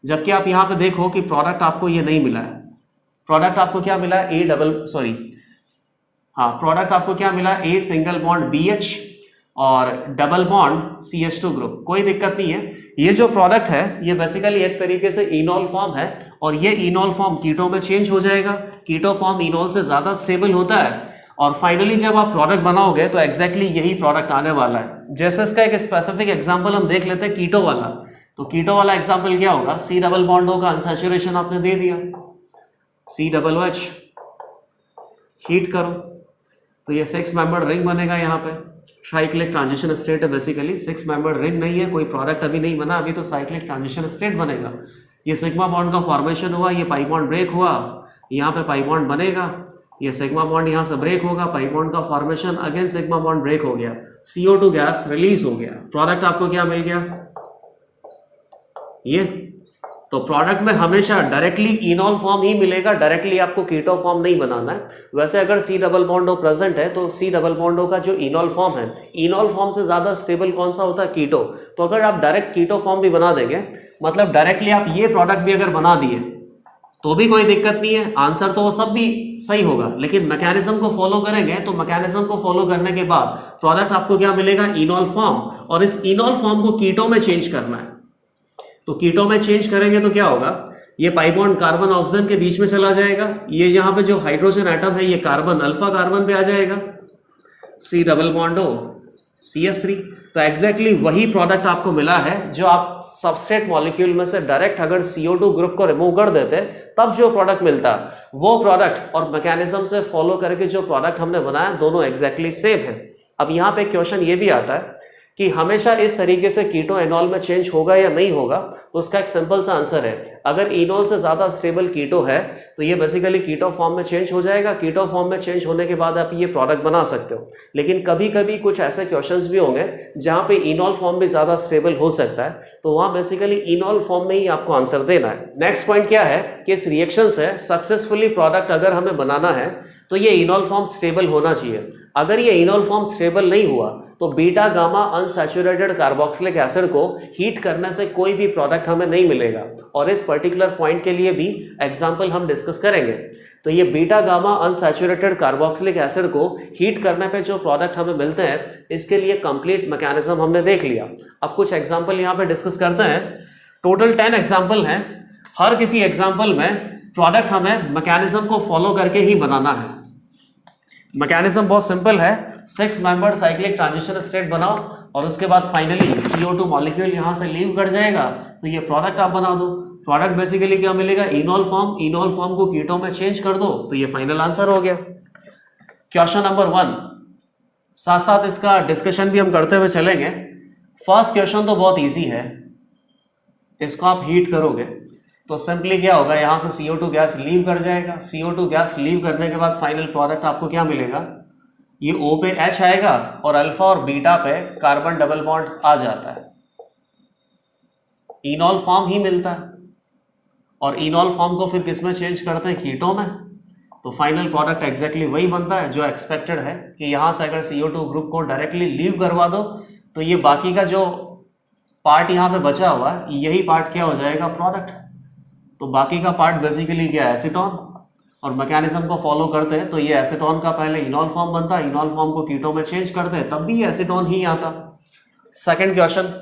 जबकि आप यहां पे देखो कि प्रोडक्ट आपको ये नहीं मिला है। प्रोडक्ट आपको क्या मिला है, प्रोडक्ट आपको क्या मिला, A सिंगल बॉन्ड BH और डबल बॉन्ड CH2 ग्रुप। कोई दिक्कत नहीं है, ये जो प्रोडक्ट है ये बेसिकली एक तरीके से इनॉल फॉर्म है, और ये इनॉल फॉर्म कीटो में चेंज हो जाएगा। कीटो फॉर्म इनॉल से ज्यादा स्टेबल होता है, और फाइनली जब आप प्रोडक्ट बनाओगे तो एग्जैक्टली यही प्रोडक्ट आने वाला है। जैसे इसका एक स्पेसिफिक एग्जांपल हम देख लेते हैं कीटो वाला। तो कीटो वाला एग्जांपल क्या होगा, C डबल बॉन्ड का अनसैचुरेशन आपने दे दिया, C डबल OH, हीट करो तो ये 6 मेंबर रिंग बनेगा। यहाँ पे साइक्लिक ट्रांजिशन स्टेट है, बेसिकली 6 मेंबर रिंग नहीं है, कोई प्रोडक्ट अभी नहीं बना, अभी तो साइक्लिक ट्रांजिशन स्टेट बनेगा। ये सिग्मा बॉन्ड का फॉर्मेशन हुआ, ये पाई बॉन्ड ब्रेक हुआ, यहाँ पे पाई बॉन्ड बनेगा, ये सिग्मा बॉन्ड यहाँ से ब्रेक होगा, पाई बॉन्ड का formation, again sigma bond break हो गया, CO2 गैस रिलीज हो गया, प्रोडक्ट आपको क्या मिल गया, ये। तो प्रोडक्ट में हमेशा डायरेक्टली इनॉल फॉर्म ही मिलेगा, डायरेक्टली आपको कीटो फॉर्म नहीं बनाना है। वैसे अगर C double bond O present है तो सी डबल बॉन्ड ओ का जो इनॉल फॉर्म है, इनॉल फॉर्म से ज्यादा स्टेबल कौन सा होता है? कीटो। तो अगर आप डायरेक्ट कीटो फॉर्म भी बना देंगे, मतलब डायरेक्टली आप ये प्रोडक्ट भी अगर बना दिए तो भी कोई दिक्कत नहीं है, आंसर तो वो सब भी सही होगा। लेकिन मैकेनिज्म को फॉलो करेंगे तो मैकेनिज्म को फॉलो करने के बाद प्रोडक्ट आपको क्या मिलेगा? इनॉल फॉर्म। और इस इनॉल फॉर्म को कीटो में चेंज करना है। तो कीटो में चेंज करेंगे तो क्या होगा? ये पाई बॉन्ड कार्बन ऑक्सीजन के बीच में चला जाएगा, ये यहाँ पे जो हाइड्रोजन एटम है ये कार्बन अल्फा कार्बन पे आ जाएगा, सी डबल बॉन्ड ओ CH3। तो एग्जैक्टली वही प्रोडक्ट आपको मिला है जो आप सबस्ट्रेट मॉलिक्यूल में से डायरेक्ट अगर CO2 ग्रुप को रिमूव कर देते तब जो प्रोडक्ट मिलता, वो प्रोडक्ट और मैकेनिज्म से फॉलो करके जो प्रोडक्ट हमने बनाया दोनों एग्जैक्टली सेम है। अब यहाँ पे क्वेश्चन ये भी आता है कि हमेशा इस तरीके से कीटो एनॉल में चेंज होगा या नहीं होगा? तो उसका एक सिंपल सा आंसर है, अगर इनॉल से ज्यादा स्टेबल कीटो है तो ये बेसिकली कीटो फॉर्म में चेंज हो जाएगा। कीटो फॉर्म में चेंज होने के बाद आप ये प्रोडक्ट बना सकते हो। लेकिन कभी कभी कुछ ऐसे क्वेश्चंस भी होंगे जहां पे इनॉल फॉर्म भी ज्यादा स्टेबल हो सकता है, तो वहां बेसिकली इनॉल फॉर्म में ही आपको आंसर देना है। नेक्स्ट पॉइंट क्या है कि इस रिएक्शन से सक्सेसफुली प्रोडक्ट अगर हमें बनाना है तो ये इनॉल फॉर्म स्टेबल होना चाहिए। अगर ये इनॉल फॉर्म स्टेबल नहीं हुआ तो beta gamma unsaturated carboxylic acid को हीट करने से कोई भी प्रोडक्ट हमें नहीं मिलेगा। और इस पर्टिकुलर पॉइंट के लिए भी एग्जांपल हम डिस्कस करेंगे। तो ये beta gamma unsaturated carboxylic acid को हीट करने पे जो प्रोडक्ट हमें मिलते हैं, इसके लिए कंप्लीट मैकेनिज्म हमने देख लिया। अब कुछ एग्जांपल यहाँ पे डिस्कस करते हैं। टोटल 10 एग्जांपल हैं। हर किसी एग्जांपल में प्रोडक्ट हमें मैकेनिज्म को फॉलो करके ही बनाना है। मैकेनिज्म बहुत सिंपल है, 6 मेंबर्ड साइक्लिक ट्रांजिशन स्टेट बनाओ और उसके बाद फाइनली CO2 मॉलिक्यूल यहां से लीव कर जाएगा तो ये प्रोडक्ट आप बना दो। प्रोडक्ट बेसिकली क्या मिलेगा? इनॉल फॉर्म। इनॉल फॉर्म को कीटो में चेंज कर दो तो ये फाइनल आंसर हो गया। क्वेश्चन नंबर 1, साथ साथ इसका डिस्कशन भी हम करते हुए चलेंगे। फर्स्ट क्वेश्चन तो बहुत ईजी है, इसको आप हीट करोगे तो सिंपली क्या होगा? यहां से CO2 गैस लीव कर जाएगा। CO2 गैस लीव करने के बाद फाइनल प्रोडक्ट आपको क्या मिलेगा? ये O पे H आएगा और अल्फा और बीटा पे कार्बन डबल बॉन्ड आ जाता है, इनॉल फॉर्म ही मिलता है। और इनॉल फॉर्म को फिर किस में चेंज करते हैं? कीटो में। तो फाइनल प्रोडक्ट एग्जैक्टली वही बनता है जो एक्सपेक्टेड है कि यहां से अगर CO2 ग्रुप को डायरेक्टली लीव करवा दो तो ये बाकी का जो पार्ट यहाँ पे बचा हुआ है, यही पार्ट क्या हो जाएगा? प्रोडक्ट। तो बाकी का पार्ट बेसिकली क्या है? एसीटोन। और मैकेनिज्म को फॉलो करते हैं तो ये एसीटोन का पहले इनॉल फॉर्म बनता है, इनॉल फॉर्म को कीटो में चेंज करते हैं तब भी ये एसीटोन ही आता। सेकंड क्वेश्चन,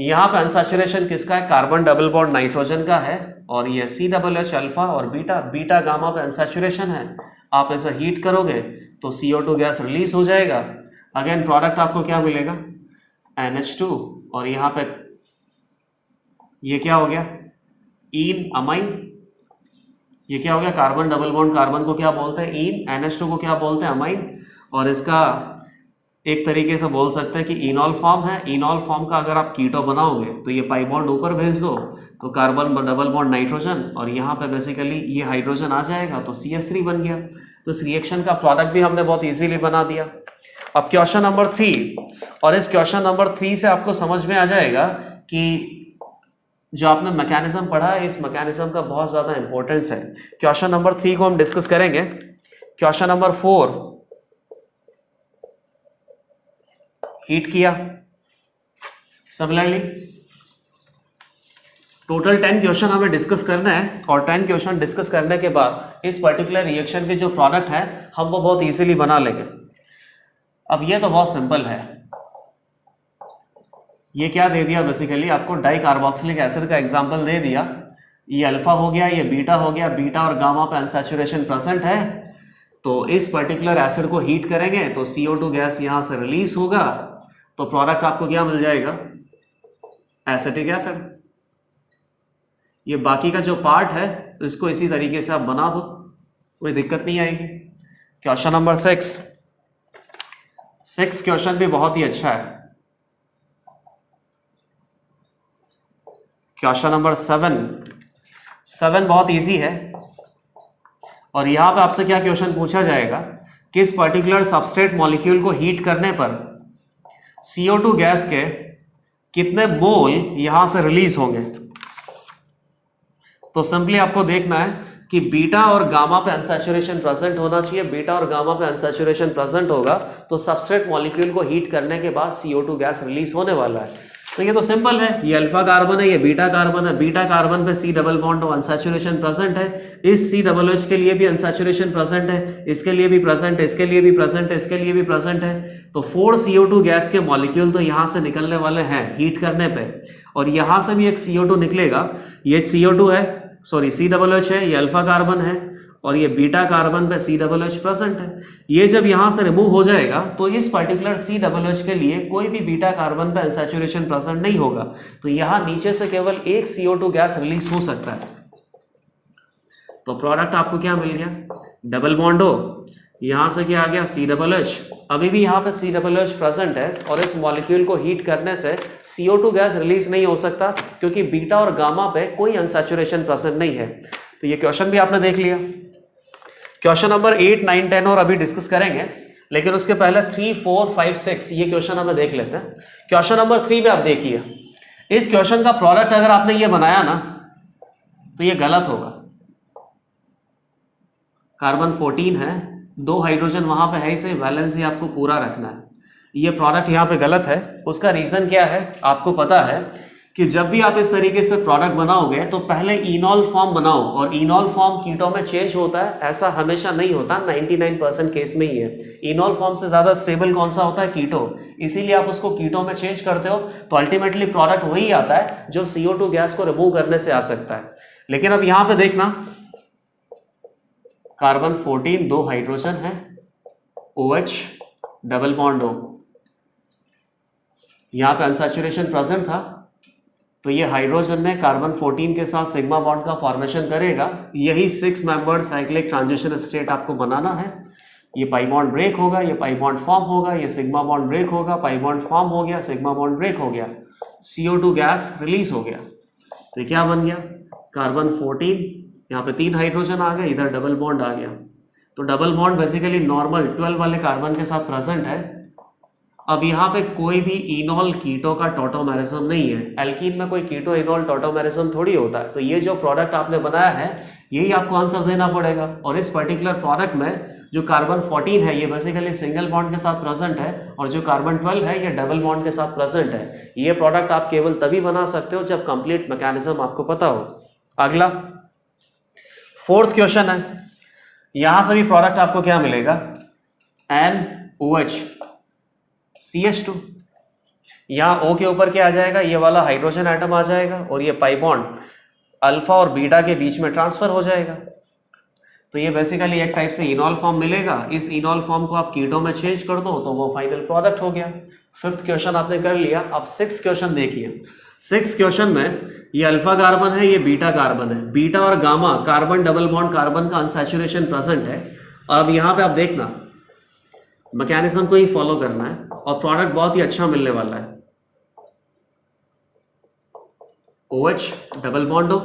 यहाँ पे अनसैचुरेशन किसका है? कार्बन डबल बॉन्ड नाइट्रोजन का है और ये COOH अल्फा और बीटा, बीटा गामा पे अनसैचुरेशन है। आप ऐसा हीट करोगे तो CO2 गैस रिलीज हो जाएगा। अगेन प्रोडक्ट आपको क्या मिलेगा? NH2। और यहाँ पे ये क्या हो गया? ईन अमाइन। ये क्या हो गया? कार्बन डबल बॉन्ड कार्बन को क्या बोलते हैं? ईन। NH2 को क्या बोलते हैं? अमाइन। और इसका एक तरीके से बोल सकते हैं कि इनॉल फॉर्म है। इनॉल फॉर्म का अगर आप कीटो बनाओगे तो ये पाई बॉन्ड ऊपर भेज दो तो कार्बन डबल बॉन्ड नाइट्रोजन और यहाँ पे बेसिकली ये हाइड्रोजन आ जाएगा तो CH3 बन गया। तो इस रिएक्शन का प्रोडक्ट भी हमने बहुत इजीली बना दिया। अब क्वेश्चन नंबर 3, और इस क्वेश्चन नंबर 3 से आपको समझ में आ जाएगा कि जो आपने मैकेनिज्म पढ़ा है इस मैकेनिज्म का बहुत ज्यादा इंपॉर्टेंस है। क्वेश्चन नंबर 3 को हम डिस्कस करेंगे। क्वेश्चन नंबर 4, हीट किया। सिमिलरली टोटल 10 क्वेश्चन हमें डिस्कस करना है और 10 क्वेश्चन डिस्कस करने के बाद इस पर्टिकुलर रिएक्शन के जो प्रोडक्ट है हम वो बहुत इजीली बना लेंगे। अब ये तो बहुत सिंपल है, ये क्या दे दिया? बेसिकली आपको डाई कार्बोक्सिलिक एसिड का एग्जांपल दे दिया। ये अल्फा हो गया, ये बीटा हो गया, बीटा और गामा पे अनसैचुरेशन प्रेजेंट है। तो इस पर्टिकुलर एसिड को हीट करेंगे तो CO2 गैस यहां से रिलीज होगा तो प्रोडक्ट आपको क्या मिल जाएगा? Acetic acid. ये बाकी का जो पार्ट है इसको इसी तरीके से आप बना दो, कोई दिक्कत नहीं आएगी। क्वेश्चन नंबर 6 क्वेश्चन भी बहुत ही अच्छा है। क्वेश्चन नंबर 7 बहुत इजी है और यहां पे आपसे क्या क्वेश्चन पूछा जाएगा? किस पर्टिकुलर सबस्ट्रेट मॉलिक्यूल को हीट करने पर CO2 गैस के कितने मोल यहां से रिलीज होंगे? तो सिंपली आपको देखना है कि बीटा और गामा पे अनसैचुरेशन प्रेजेंट होना चाहिए। बीटा और गामा पे अनसैचुरेशन प्रेजेंट होगा तो सबस्ट्रेट मॉलिक्यूल को हीट करने के बाद CO2 गैस रिलीज होने वाला है। तो ये तो सिंपल है, ये अल्फा कार्बन है, ये बीटा कार्बन है। बीटा कार्बन पे C डबल बॉन्ड और अनसैचुरेशन प्रेजेंट है। इस COOH के लिए भी अनसैचुरेशन प्रेजेंट है, इसके लिए भी प्रेजेंट है, इसके लिए भी प्रेजेंट है, इसके लिए भी प्रेजेंट है। तो 4 CO2 गैस के मॉलिक्यूल तो यहाँ से निकलने वाले हैं हीट करने पे, और यहाँ से भी एक CO2 निकलेगा। ये CO2 है, सॉरी COOH है, ये अल्फा कार्बन है, और ये बीटा कार्बन पे COOH प्रेजेंट है। ये जब यहां से रिमूव हो जाएगा तो इस पर्टिकुलर COOH के लिए कोई भी बीटा कार्बन पे अनसैचुरेशन प्रेजेंट नहीं होगा, तो यहां नीचे से केवल एक CO2 गैस रिलीज हो सकता है। तो प्रोडक्ट आपको क्या मिल गया, डबल बॉन्ड हो, यहां से क्या आ गया COOH। अभी भी यहाँ पे COOH प्रेजेंट है और इस मॉलिक्यूल को हीट करने से CO2 गैस रिलीज नहीं हो सकता क्योंकि बीटा और गामा पे कोई अनसैचुरेशन प्रेजेंट नहीं है। तो ये क्वेश्चन भी आपने देख लिया। क्वेश्चन नंबर 8, 9, 10 और अभी डिस्कस करेंगे, लेकिन उसके पहले 3, 4, 5, 6 ये क्वेश्चन हमें देख लेते हैं। क्वेश्चन नंबर 3 में आप देखिए, इस क्वेश्चन का प्रोडक्ट अगर आपने ये बनाया ना तो ये गलत होगा। कार्बन 14 है, 2 हाइड्रोजन वहां पे है, इसे वैलेंसी आपको पूरा रखना है। ये प्रोडक्ट यहाँ पे गलत है। उसका रीजन क्या है आपको पता है कि जब भी आप इस तरीके से प्रोडक्ट बनाओगे तो पहले इनॉल फॉर्म बनाओ, और इनॉल फॉर्म कीटो में चेंज होता है, ऐसा हमेशा नहीं होता, 99% केस में ही है। इनॉल फॉर्म से ज्यादा स्टेबल कौन सा होता है, कीटो, इसीलिए आप उसको कीटो में चेंज करते हो तो अल्टीमेटली प्रोडक्ट वही आता है जो CO2 गैस को रिमूव करने से आ सकता है। लेकिन अब यहां पर देखना, कार्बन 14, 2 हाइड्रोजन है, OH डबल बॉन्ड O, यहां पे अनसैचुरेशन प्रेजेंट था, तो ये हाइड्रोजन ने कार्बन 14 के साथ सिग्मा बॉन्ड का फॉर्मेशन करेगा। यही 6 मेंबर्ड साइक्लिक ट्रांजिशन स्टेट आपको बनाना है। ये पाई बॉन्ड ब्रेक होगा, ये पाई बॉन्ड फॉर्म होगा, ये सिग्मा बॉन्ड ब्रेक होगा, पाई बॉन्ड फॉर्म हो गया, सिग्मा बॉन्ड ब्रेक हो गया, CO2 गैस रिलीज हो गया। तो क्या बन गया, कार्बन 14, यहाँ पे 3 हाइड्रोजन आ गए, इधर डबल बॉन्ड आ गया। तो डबल बॉन्ड बेसिकली नॉर्मल 12 वाले कार्बन के साथ प्रेजेंट है। अब यहाँ पे कोई भी इनॉल कीटो का टॉटोमेरिज्म नहीं है, एल्कीन में कोई कीटो इनॉल टॉटोमेरिज्म थोड़ी होता है। तो ये जो प्रोडक्ट आपने बनाया है यही आपको आंसर देना पड़ेगा। और इस पर्टिकुलर प्रोडक्ट में जो कार्बन 14 है ये बेसिकली सिंगल बॉन्ड के साथ प्रेजेंट है, और जो कार्बन 12 है ये डबल बॉन्ड के साथ प्रेजेंट है। ये प्रोडक्ट आप केवल तभी बना सकते हो जब कंप्लीट मैकेनिज्म आपको पता हो। अगला 4th क्वेश्चन है, यहां से भी प्रोडक्ट आपको क्या मिलेगा, NOH CH2, यहाँ O के ऊपर क्या आ जाएगा, ये वाला हाइड्रोजन एटम आ जाएगा, और ये पाई बॉन्ड अल्फा और बीटा के बीच में ट्रांसफर हो जाएगा। तो ये बेसिकली एक टाइप से इनॉल फॉर्म मिलेगा। इस इनॉल फॉर्म को आप कीटो में चेंज कर दो तो वो फाइनल प्रोडक्ट हो गया। 5th क्वेश्चन आपने कर लिया। अब 6th क्वेश्चन देखिए। 6th क्वेश्चन में ये अल्फा कार्बन है, ये बीटा कार्बन है, बीटा और gamma carbon double bond carbon का अनसैचुरेशन प्रेजेंट है। और अब यहाँ पे आप देखना, मैकेनिज्म को ही फॉलो करना है और प्रोडक्ट बहुत ही अच्छा मिलने वाला है। OH डबल बॉन्ड हो,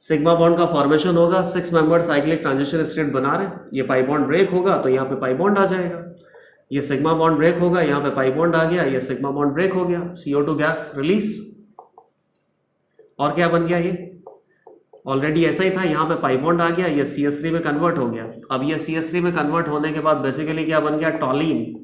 सिग्मा बॉन्ड का फॉर्मेशन होगा, 6 मेंबर साइक्लिक ट्रांजिशन स्टेट बना रहे। ये पाई बॉन्ड ब्रेक होगा तो यहाँ पे पाई बॉन्ड आ जाएगा, ये सिग्मा बॉन्ड ब्रेक होगा, यहाँ पे पाई बॉन्ड आ गया, ये सिग्मा बॉन्ड ब्रेक हो गया, CO2 गैस रिलीज। और क्या बन गया, ये ऑलरेडी ऐसा ही था, यहाँ पे पाई बॉन्ड आ गया, ये CH3 में कन्वर्ट हो गया। अब ये CH3 में कन्वर्ट होने के बाद बेसिकली क्या बन गया, टॉलिन,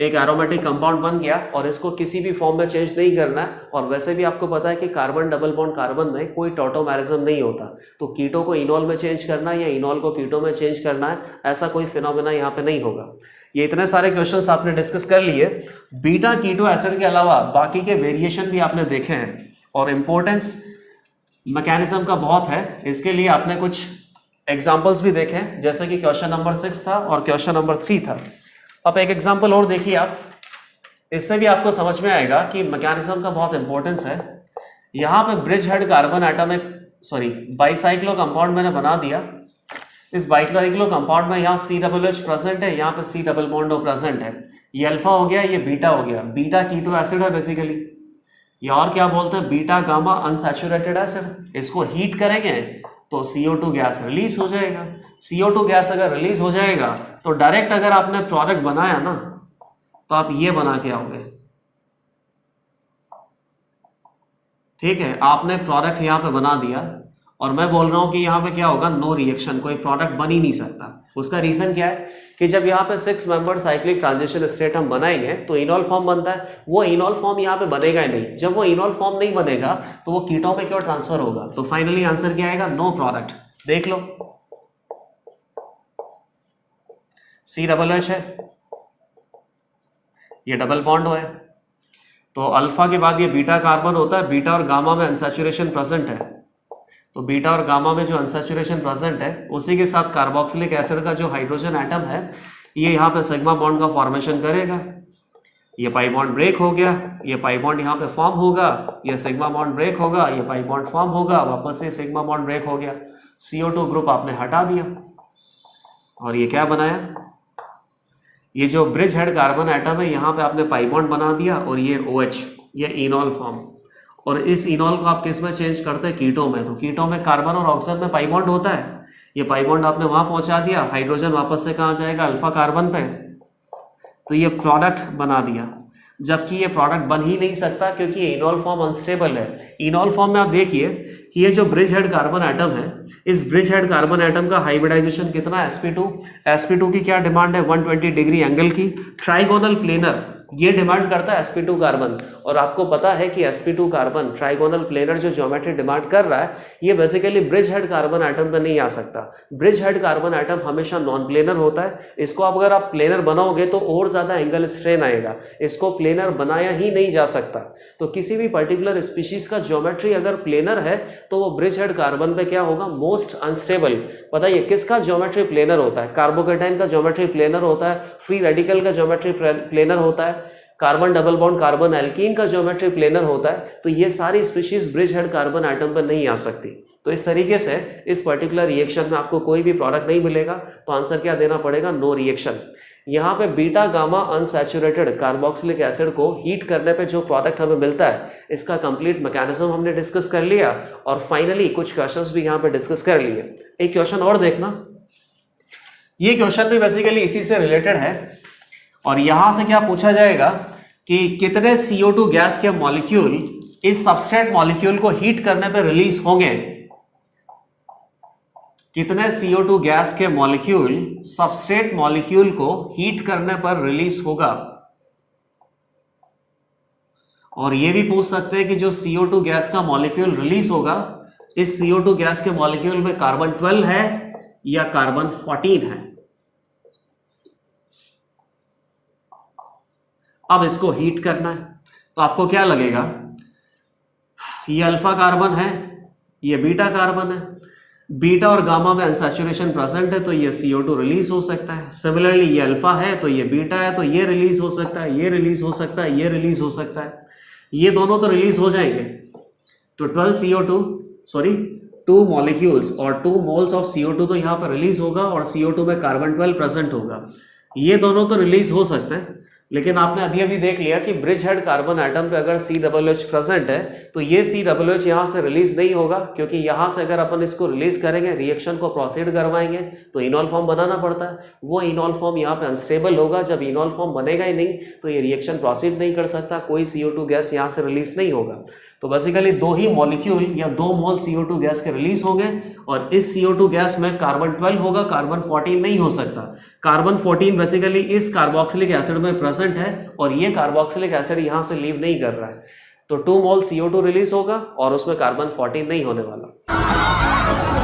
एक एरोमेटिक कंपाउंड बन गया। और इसको किसी भी फॉर्म में चेंज नहीं करना है। और वैसे भी आपको पता है कि कार्बन डबल बॉन्ड कार्बन में कोई टॉटोमेरिज्म नहीं होता, तो कीटो को इनॉल में चेंज करना है या इनॉल को कीटो में चेंज करना है, ऐसा कोई फिनोमेना यहाँ पे नहीं होगा। ये इतने सारे क्वेश्चंस आपने डिस्कस कर लिए। बीटा कीटो एसिड के अलावा बाकी के वेरिएशन भी आपने देखे हैं, और इंपॉर्टेंस मैकेनिज्म का बहुत है। इसके लिए आपने कुछ एग्जाम्पल्स भी देखे, जैसे कि क्वेश्चन नंबर 6 था और क्वेश्चन नंबर 3 था। अब एक एग्जाम्पल और देखिए आप, इससे भी आपको समझ में आएगा कि मैकेनिज्म का बहुत इंपॉर्टेंस है। यहाँ पे bridge head carbon atom bicyclo compound मैंने बना दिया। इस बाइसाइक्लो कंपाउंड में यहाँ COOH प्रेजेंट है, यहाँ पे C double bond O present है। ये अल्फा हो गया, ये बीटा हो गया। बीटा कीटो एसिड है बेसिकली, ये और क्या बोलते हैं, बीटा गामा अनसैचुरेटेड एसिड। इसको हीट करेंगे तो CO2 गैस रिलीज हो जाएगा। CO2 गैस अगर रिलीज हो जाएगा तो डायरेक्ट अगर आपने प्रोडक्ट बनाया ना तो आप ये बना के आओगे, ठीक है। आपने प्रोडक्ट यहाँ पे बना दिया और मैं बोल रहा हूं कि यहाँ पे क्या होगा, नो रिएक्शन, कोई प्रोडक्ट बन ही नहीं सकता। उसका रीजन क्या है कि जब यहाँ पे 6 मेंबर साइक्लिक ट्रांजिशन स्टेट हम बनाएंगे तो इनॉल फॉर्म बनता है, वो इनॉल फॉर्म यहाँ पे बनेगा ही नहीं। जब वो इनॉल फॉर्म नहीं बनेगा तो वो कीटोन में क्यों ट्रांसफर होगा, तो फाइनली आंसर क्या आएगा, नो प्रोडक्ट। देख लो COOH है, ये डबल बॉन्ड है, तो अल्फा के बाद ये बीटा कार्बन होता है, बीटा और गामा में अनसैचुरेशन प्रेजेंट है, तो बीटा और गामा में जो अनसैचुरेशन प्रेजेंट है उसी के साथ कार्बोक्सिलिक एसिड का जो हाइड्रोजन एटम है ये यहाँ पे सिग्मा बॉन्ड का फॉर्मेशन करेगा। ये पाई बॉन्ड ब्रेक हो गया, ये पाई बॉन्ड यहाँ पे फॉर्म होगा, ये सिग्मा बॉन्ड ब्रेक होगा, ये पाई बॉन्ड फॉर्म होगा, वापस से सिग्मा बॉन्ड ब्रेक हो गया, CO2 ग्रुप आपने हटा दिया और ये क्या बनाया, ये जो ब्रिज हेड कार्बन एटम है यहाँ पे आपने पाई बॉन्ड बना दिया और ये OH, ये इनॉल फॉर्म। और इस इनॉल को आप किस में चेंज करते हैं, कीटो में, तो कीटो में कार्बन और ऑक्सीजन में पाई बॉन्ड होता है, ये पाई बॉन्ड आपने वहां पहुंचा दिया, हाइड्रोजन वापस से कहाँ जाएगा, अल्फा कार्बन पे, तो ये प्रोडक्ट बना दिया। जबकि ये प्रोडक्ट बन ही नहीं सकता क्योंकि ये इनॉल फॉर्म अनस्टेबल है। इनॉल फॉर्म में आप देखिए कि ये जो ब्रिज हेड कार्बन एटम है, इस ब्रिज हेड कार्बन एटम का हाइब्रिडाइजेशन कितना है, sp2 की क्या डिमांड है, 120 डिग्री एंगल की, ट्राइगोनल प्लेनर, ये डिमांड करता है sp2 कार्बन। और आपको पता है कि sp2 कार्बन ट्राइगोनल प्लेनर जो ज्योमेट्री डिमांड कर रहा है ये basically bridge head carbon atom पे नहीं आ सकता। ब्रिज हेड कार्बन एटम हमेशा नॉन प्लेनर होता है, इसको अब अगर आप प्लेनर बनाओगे तो और ज्यादा एंगल स्ट्रेन आएगा, इसको प्लेनर बनाया ही नहीं जा सकता। तो किसी भी पर्टिकुलर स्पीशीज का ज्योमेट्री अगर प्लेनर है तो वो ब्रिज हेड कार्बन पे क्या होगा, मोस्ट अनस्टेबल। बताइए किसका ज्योमेट्री प्लेनर होता है, कार्बोकेटाइन का ज्योमेट्री प्लेनर होता है, फ्री रेडिकल का ज्योमेट्री प्लेनर होता है, carbon double bond carbon alkene का ज्योमेट्री प्लेनर होता है। तो ये सारी species bridge head carbon atom पर नहीं आ सकती। तो इस तरीके से इस पर्टिकुलर रिएक्शन में आपको कोई भी प्रोडक्ट नहीं मिलेगा, तो आंसर क्या देना पड़ेगा, नो रिएक्शन। यहाँ पे beta gamma unsaturated carboxylic acid को हीट करने पे जो प्रोडक्ट हमें मिलता है इसका कंप्लीट मैकेनिज्म हमने डिस्कस कर लिया और फाइनली कुछ क्वेश्चंस भी यहाँ पे डिस्कस कर लिए। एक क्वेश्चन और देखना, ये क्वेश्चन भी बेसिकली इसी से रिलेटेड है और यहां से क्या पूछा जाएगा कि कितने CO2 गैस के मॉलिक्यूल इस सबस्ट्रेट मॉलिक्यूल को हीट करने पे रिलीज होंगे, कितने CO2 गैस के मॉलिक्यूल सबस्ट्रेट मॉलिक्यूल को हीट करने पर रिलीज होगा। और ये भी पूछ सकते हैं कि जो CO2 गैस का मॉलिक्यूल रिलीज होगा इस CO2 गैस के मॉलिक्यूल में कार्बन 12 है या कार्बन 14 है। अब इसको हीट करना है तो आपको क्या लगेगा, ये अल्फा कार्बन है, ये बीटा कार्बन है, बीटा और गामा में अनसैचुरेशन प्रेजेंट है तो ये CO2 रिलीज हो सकता है। सिमिलरली ये अल्फा है तो ये बीटा है तो ये रिलीज हो सकता है, ये रिलीज हो सकता है, ये रिलीज हो सकता है, ये दोनों तो रिलीज हो जाएंगे। तो 2 मॉलिक्यूल्स और 2 मोल्स ऑफ CO2 तो यहाँ पर रिलीज होगा और CO2 में कार्बन 12 प्रेजेंट होगा, ये दोनों तो रिलीज हो सकते हैं। लेकिन आपने अभी देख लिया कि ब्रिज हेड कार्बन एटम पे अगर COOH प्रेजेंट है तो ये COOH यहाँ से रिलीज नहीं होगा क्योंकि यहाँ से अगर अपन इसको रिलीज करेंगे, रिएक्शन को प्रोसीड करवाएंगे तो इनॉल फॉर्म बनाना पड़ता है, वो इनॉल फॉर्म यहाँ पे अनस्टेबल होगा। जब इनॉल फॉर्म बनेगा ही नहीं तो ये रिएक्शन प्रोसीड नहीं कर सकता, कोई CO2 गैस यहाँ से रिलीज नहीं होगा। तो बेसिकली 2 ही मॉलिक्यूल या 2 मोल CO2 गैस के रिलीज होंगे और इस CO2 गैस में कार्बन 12 होगा, कार्बन 14 नहीं हो सकता। कार्बन 14 बेसिकली इस कार्बोक्सिलिक एसिड में प्रेजेंट है और ये कार्बोक्सिलिक एसिड यहाँ से लीव नहीं कर रहा है, तो 2 मोल CO2 रिलीज होगा और उसमें कार्बन 14 नहीं होने वाला।